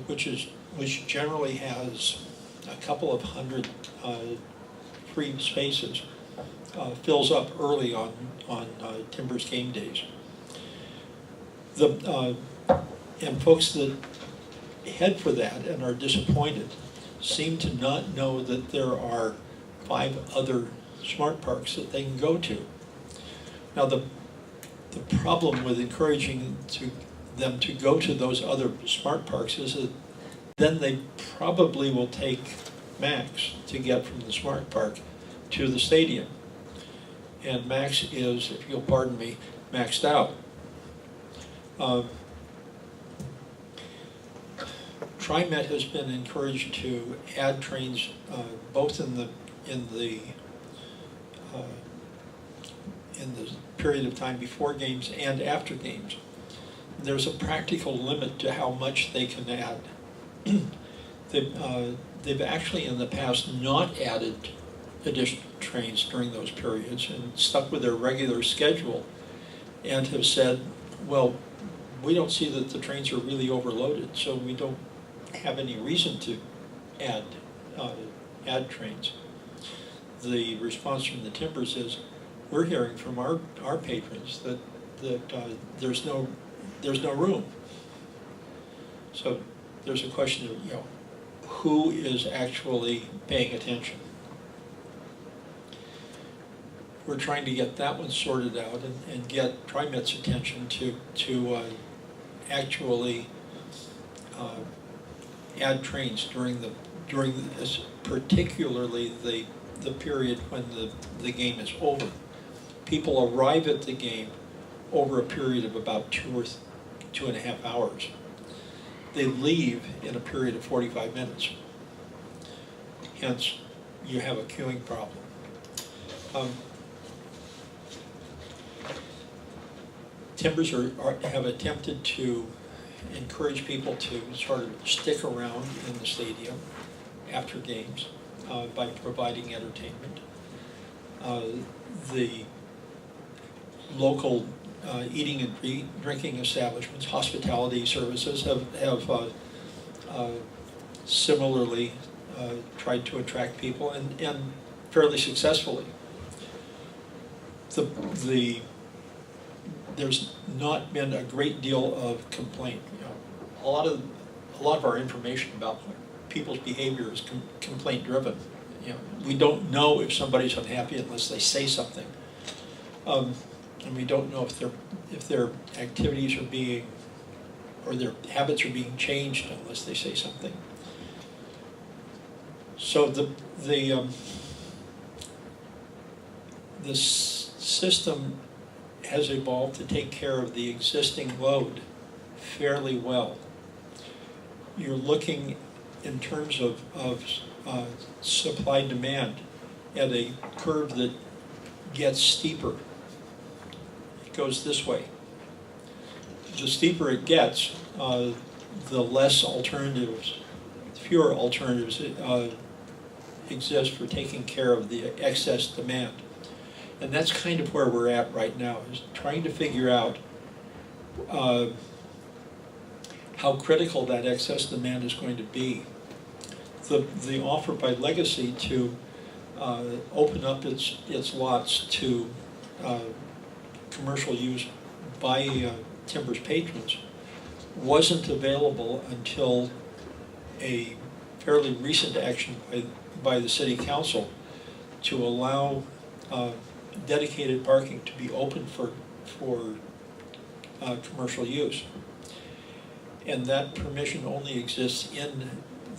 which generally has a couple of hundred free spaces, fills up early on Timbers game days. And folks that head for that and are disappointed seem to not know that there are 5 other smart parks that they can go to. Now the problem with encouraging them to go to those other smart parks is that then they probably will take Max to get from the smart park to the stadium. And Max is, if you'll pardon me, maxed out. TriMet has been encouraged to add trains both in the period of time before games and after games. There's a practical limit to how much they can add. They've actually in the past not added additional trains during those periods and stuck with their regular schedule and have said, well, we don't see that the trains are really overloaded, so we don't have any reason to add trains. The response from the Timbers is, we're hearing from our patrons that there's no room. So there's a question of, you know, who is actually paying attention? We're trying to get that one sorted out and get TriMet's attention to actually add trains during this, particularly the period when the game is over. People arrive at the game over a period of about 2 or 2.5 hours. They leave in a period of 45 minutes. Hence, you have a queuing problem. Timbers have attempted to encourage people to sort of stick around in the stadium after games by providing entertainment. The local eating and drinking establishments, hospitality services have similarly tried to attract people and fairly successfully. There's not been a great deal of complaint. You know, a lot of our information about people's behavior is complaint driven. You know, we don't know if somebody's unhappy unless they say something, and we don't know if their activities are being or their habits are being changed unless they say something. So the system has evolved to take care of the existing load fairly well. You're looking in terms of supply-demand at a curve that gets steeper. It goes this way. The steeper it gets, the less alternatives, fewer alternatives exist for taking care of the excess demand. And that's kind of where we're at right now, is trying to figure out how critical that excess demand is going to be. The offer by Legacy to open up its lots to commercial use by Timbers patrons wasn't available until a fairly recent action by the City Council to allow dedicated parking to be open for commercial use. And that permission only exists in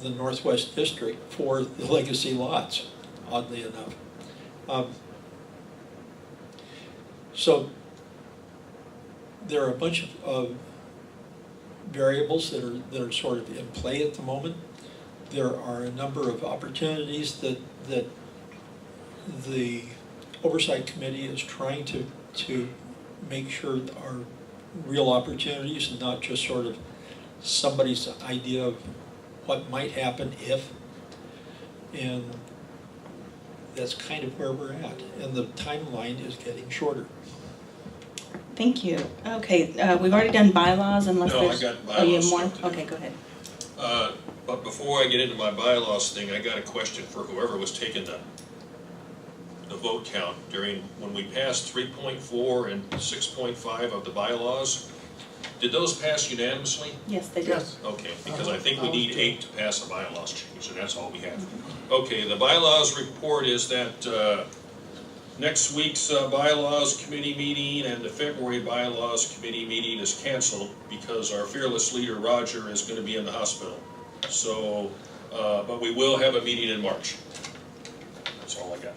the Northwest District for the Legacy lots, oddly enough. So there are a bunch of variables that are sort of in play at the moment. There are a number of opportunities that the Oversight Committee is trying to make sure are real opportunities and not just sort of somebody's idea of what might happen if, and that's kind of where we're at, and the timeline is getting shorter. Thank you. Okay, we've already done bylaws unless No, there's... I got Oh, you have bylaws more? stuff to do. Okay, go ahead. But before I get into my bylaws thing, I got a question for whoever was taking the vote count when we passed 3.4 and 6.5 of the bylaws. Did those pass unanimously? Yes, they did. Yes. Okay, because I think we need 8 to pass a bylaws change, and that's all we have. Okay, the bylaws report is that next week's bylaws committee meeting and the February bylaws committee meeting is canceled because our fearless leader, Roger, is going to be in the hospital. So, but we will have a meeting in March. That's all I got.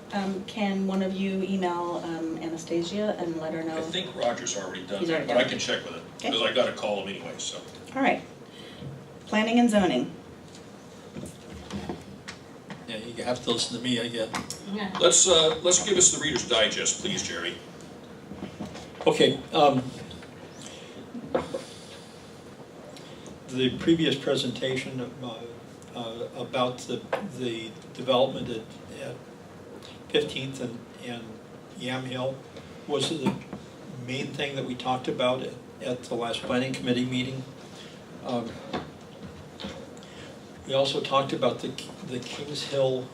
Can one of you email Anastasia and let her know? I think Roger's already done He's that, already but done I it. can check with him, Okay. because I got to call him anyway, so. All right. Planning and zoning. Yeah, you have to listen to me, I get. Let's give us the Reader's Digest, please, Jerry. Okay, the previous presentation about the development at 15th and Yamhill was the main thing that we talked about at the last planning committee meeting. We also talked about the Kings Hill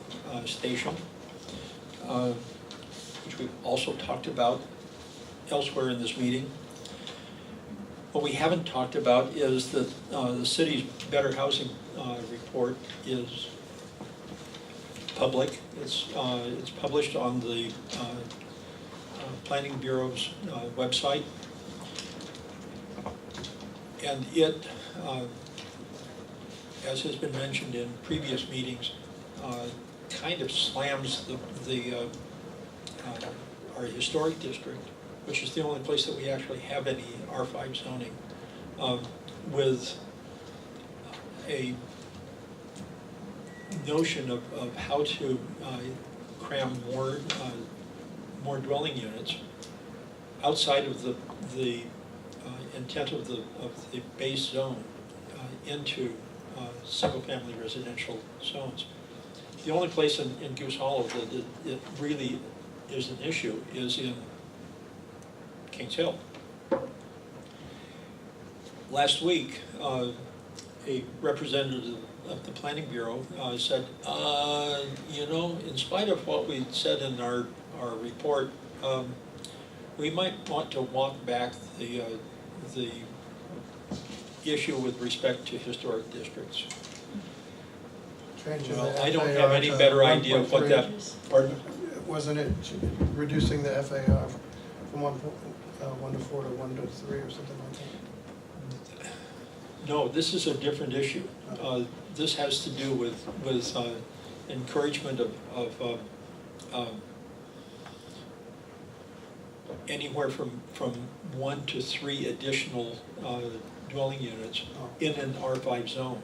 station, which we've also talked about elsewhere in this meeting. What we haven't talked about is that the city's Better Housing report is public. It's published on the Planning Bureau's website. And it, as has been mentioned in previous meetings, kind of slams our historic district, which is the only place that we actually have any R5 zoning, with a notion of how to cram more dwelling units outside of the intent of the base zone into single-family residential zones. The only place in Goose Hollow that it really is an issue is in Kings Hill. Last week, a representative of the Planning Bureau said, you know, in spite of what we said in our report, we might want to walk back the issue with respect to historic districts. Changing Well, the I don't FAR have any to better idea of what 1.3. that, pardon? Wasn't it reducing the FAR from 1 to 4 to 1 to 3 or something like that? No, this is a different issue. This has to do with encouragement of anywhere from 1 to 3 additional dwelling units in an R5 zone.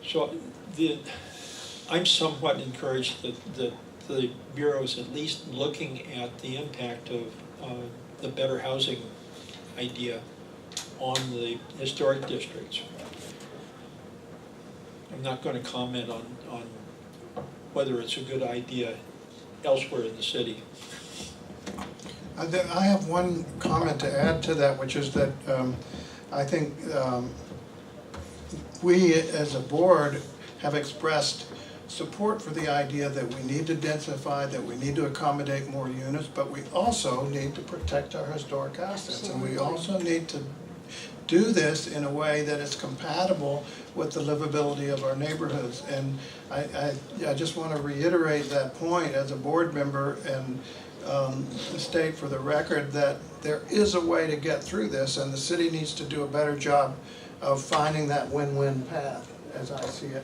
So I'm somewhat encouraged that the Bureau is at least looking at the impact of the better housing idea on the historic districts. I'm not going to comment on whether it's a good idea elsewhere in the city. I have one comment to add to that, which is that I think we as a board have expressed support for the idea that we need to densify, that we need to accommodate more units, but we also need to protect our historic assets. And we also need to do this in a way that is compatible with the livability of our neighborhoods. And I just want to reiterate that point as a board member and state for the record that there is a way to get through this, and the city needs to do a better job of finding that win-win path, as I see it,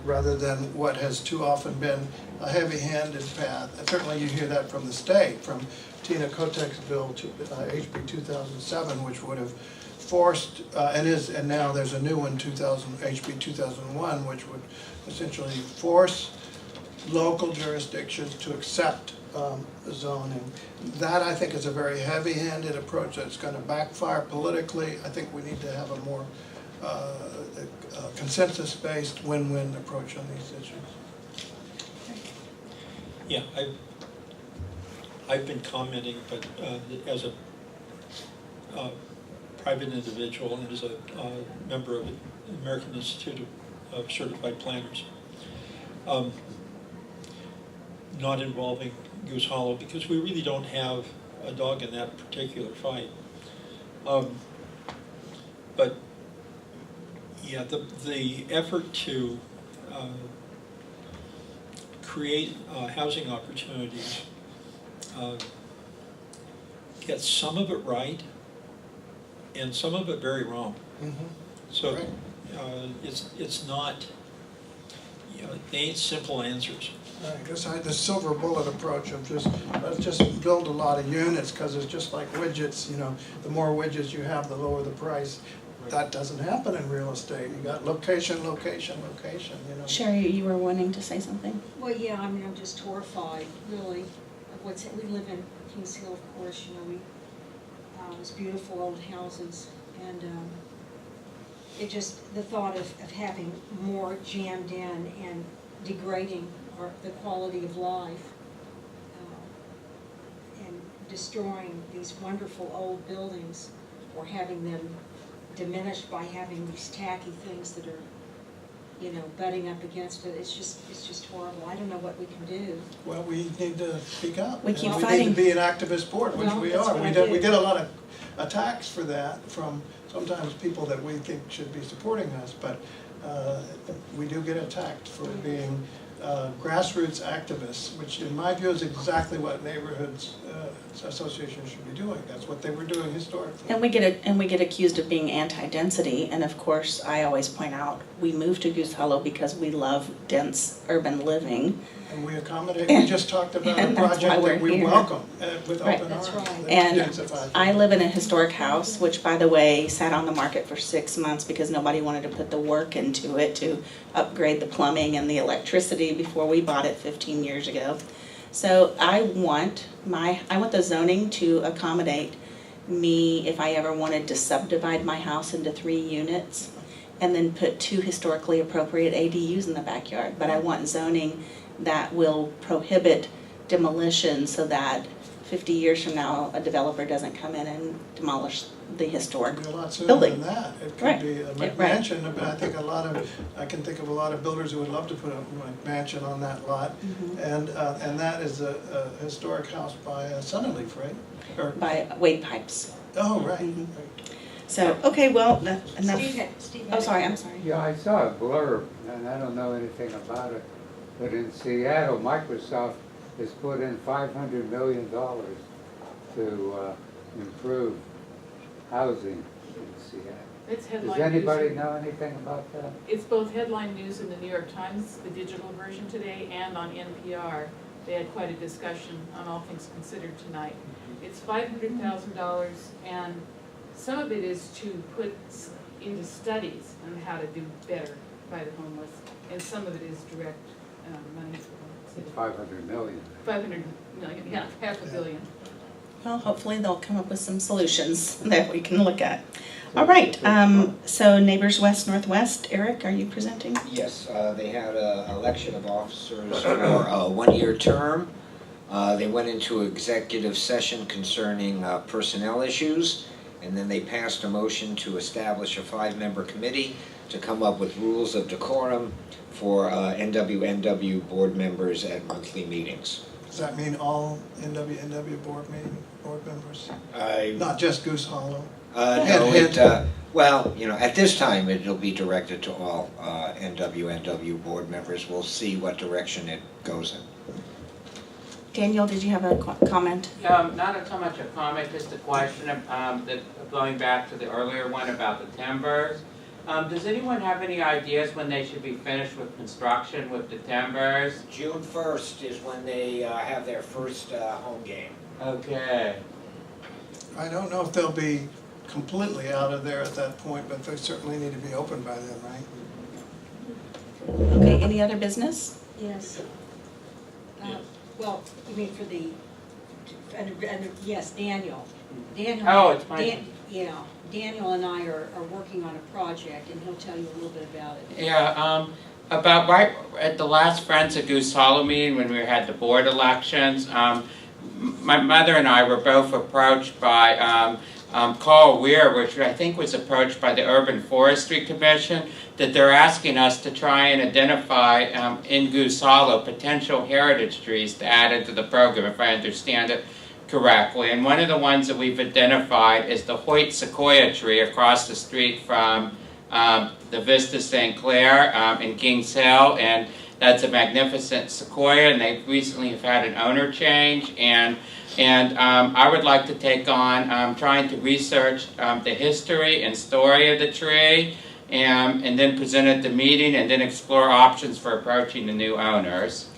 rather than what has too often been a heavy-handed path. And certainly you hear that from the state, from Tina Kotek's bill, HB 2007, which would have forced, and now there's a new one, HB 2001, which would essentially force local jurisdictions to accept zoning. That, I think, is a very heavy-handed approach that's going to backfire politically. I think we need to have a more consensus-based win-win approach on these issues. Yeah, I've been commenting, but as a private individual and as a member of the American Institute of Certified Planners, not involving Goose Hollow, because we really don't have a dog in that particular fight. But yeah, the effort to create housing opportunities gets some of it right and some of it very wrong. So Right. it's not, they ain't simple answers. I guess the silver bullet approach of let's just build a lot of units, because it's just like widgets, the more widgets you have, the lower the price. That doesn't happen in real estate. You got location, location, location, Sherry, you were wanting to say something? Well, yeah, I mean, I'm just horrified, really, of we live in Kings Hill, of course, those beautiful old houses, and it just, the thought of having more jammed in and degrading the quality of life, and destroying these wonderful old buildings, or having them diminished by having these tacky things that are, butting up against it. It's just horrible. I don't know what we can do. Well, we need to speak up. We keep and fighting. We need to be an activist board, which Well, we that's are. what I We do. get a lot of attacks for that from sometimes people that we think should be supporting us, but we do get attacked for being grassroots activists, which in my view is exactly what neighborhoods associations should be doing. That's what they were doing historically. And we get accused of being anti-density, and of course, I always point out, we moved to Goose Hollow because we love dense urban living. And we accommodate, we just talked about a and that's why project we're that we here. welcome with Right. open arms. That's right. that And densifies. I live in a historic house, which by the way, sat on the market for 6 months because nobody wanted to put the work into it to upgrade the plumbing and the electricity before we bought it 15 years ago. So I want the zoning to accommodate me if I ever wanted to subdivide my house into 3 units and then put 2 historically appropriate ADUs in the backyard. But I want zoning that will prohibit demolition so that 50 years from now, a developer doesn't come in and demolish the historic It could be a lot sooner building. than that. It Right. could be a Right. mansion, but I think I can think of a lot of builders who would love to put a mansion on that lot. And that is a historic house by Sunnyleaf, right? Or, By Wade Pipes. oh, right. Mhm. So, okay, well, enough. Steve Oh, had a sorry, I'm comment. sorry. Yeah, I saw a blurb, and I don't know anything about it, but in Seattle, Microsoft has put in $500 million to improve housing in Seattle. It's Does headline anybody news. know anything about that? It's both headline news in the New York Times, the digital version today, and on NPR. They had quite a discussion on All Things Considered tonight. It's $500,000, and some of it is to put into studies on how to do better by the homeless, and some of it is direct money for the city. 500 million. 500 million, yeah, $500 million. Well, hopefully they'll come up with some solutions that we can look at. All right, so Neighbors West Northwest, Eric, are you presenting? Yes, they had an election of officers for a one-year term. They went into executive session concerning personnel issues, and then they passed a motion to establish a 5-member committee to come up with rules of decorum for NWNW board members at monthly meetings. Does that mean all NWNW board members? I Not just Goose Hollow? No, well, at this time, it'll be directed to all NWNW board members. We'll see what direction it goes in. Daniel, did you have a comment? Not so much a comment, just a question, going back to the earlier one about the timbers. Does anyone have any ideas when they should be finished with construction with the timbers? June 1st is when they have their first home game. Okay. I don't know if they'll be completely out of there at that point, but they certainly need to be open by then, right? Okay, any other business? Yes. Well, you mean for the, yes, Daniel. Daniel. Oh, it's my- Yeah, Daniel and I are working on a project, and he'll tell you a little bit about it. Yeah, about right at the last Friends of Goose Hollow meeting when we had the board elections, my mother and I were both approached by Carl Weir, which I think was approached by the Urban Forestry Commission, that they're asking us to try and identify in Goose Hollow potential heritage trees to add into the program, if I understand it correctly. And one of the ones that we've identified is the Hoyt sequoia tree across the street from the Vista St. Clair in Kings Hill, and that's a magnificent sequoia, and they recently have had an owner change, and I would like to take on trying to research the history and story of the tree, and then present at the meeting, and then explore options for approaching the new owners.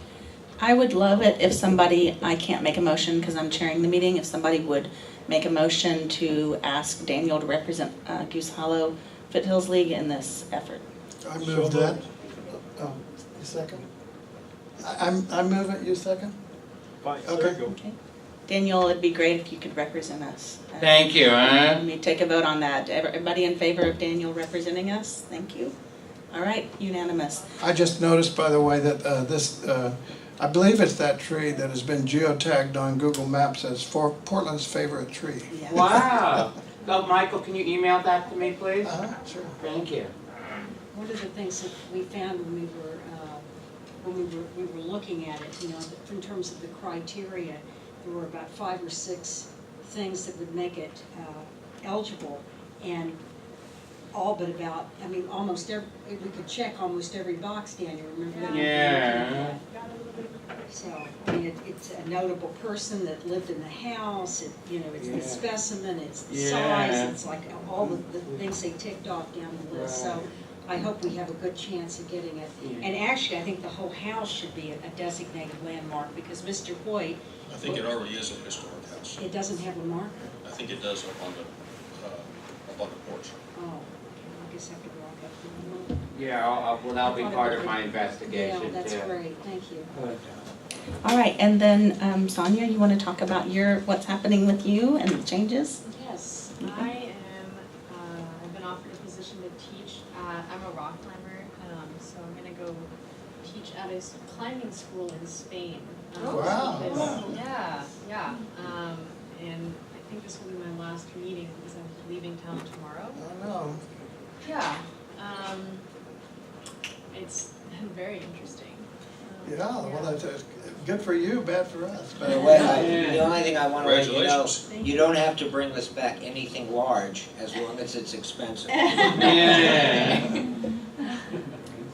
I would love it if somebody, I can't make a motion because I'm chairing the meeting, if somebody would make a motion to ask Daniel to represent Goose Hollow Foothills League in this effort. I move that. Oh, you second? I move it, you second? Fine, Okay. there you go. Okay. Daniel, it'd be great if you could represent us. Thank you. Let me take a vote on that. Everybody in favor of Daniel representing us? Thank you. All right, unanimous. I just noticed, by the way, that I believe it's that tree that has been geotagged on Google Maps as Portland's favorite tree. Yeah. Wow. Oh, Michael, can you email that to me, please? Sure. Thank you. One of the things that we found when we were looking at it, you know, in terms of the criteria, there were about 5 or 6 things that would make it eligible, and all but about, I mean, almost every, we could check almost every box, Daniel, remember that? Yeah. So, I mean, it's a notable person that lived in the house, you know, it's the specimen, it's the size, it's like all the things they ticked off down the list, so I hope we have a good chance of getting it. And actually, I think the whole house should be a designated landmark, because Mr. Hoyt, I think it already is a historic house. it doesn't have a marker. I think it does up on the porch. Oh, I guess I have to walk up to the Yeah, well, that'll be part of my investigation, Yeah, that's too. great, thank you. All right, and then Sonia, you want to talk about what's happening with you and the changes? Yes, I am, I've been offered a position to teach, I'm a rock climber, so I'm gonna go teach at a climbing school in Spain. Wow. Yeah, and I think this will be my last meeting because I'm leaving town tomorrow. I know. Yeah, it's been very interesting. Yeah, well, that's good for you, bad for us. By the way, the only thing I want to let you know, Congratulations. you don't have to bring this back anything large as long as it's expensive. Yeah.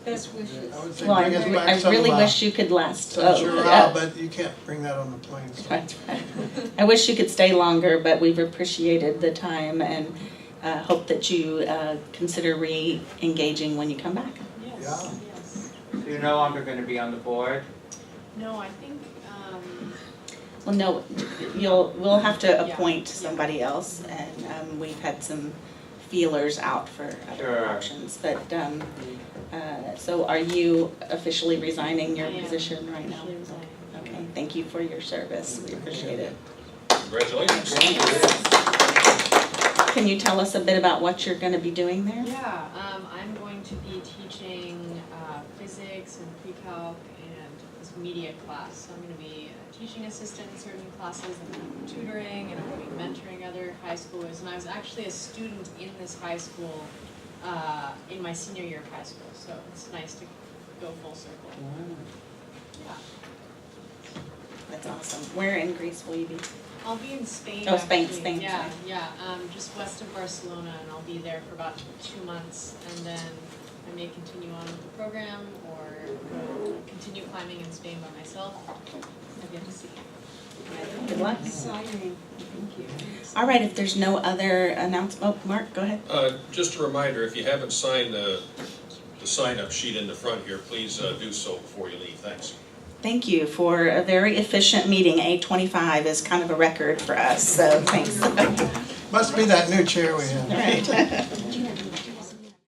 Best wishes. I would say Well, bring us back I some, really wish you could last. some Jura, but you can't bring that on the plane. So. That's right. I wish you could stay longer, but we've appreciated the time and hope that you consider re-engaging when you come back. Yes, Yeah. yes. So you're no longer going to be on the board? No, I think, Well, no, we'll have to appoint somebody else, and we've had some feelers out for other Sure. options. But so, are you officially resigning your I am position right now? officially resigning. Okay, thank you for your service. We appreciate it. Congratulations. Can you tell us a bit about what you're going to be doing there? yeah, I'm going to be teaching physics and pre-calc and this media class. So I'm going to be a teaching assistant in certain classes, and I'm tutoring, and I'm going to be mentoring other high schoolers. And I was actually a student in this high school in my senior year of high school, so it's nice to go full circle. Yeah. That's awesome. Where in Greece will you be? I'll be in Spain. Oh, Spain, actually. Spain, Yeah, sorry. yeah, just west of Barcelona, and I'll be there for about 2 months, and then I may continue on with the program or continue climbing in Spain by myself. I've yet to see. Good luck. Exciting. Thank you. All right, if there's no other announcement, oh, Mark, go ahead. Just a reminder, if you haven't signed the sign-up sheet in the front here, please do so before you leave. Thanks. Thank you for a very efficient meeting. 8:25 is kind of a record for us, so thanks. Must be that new chair we have. All right.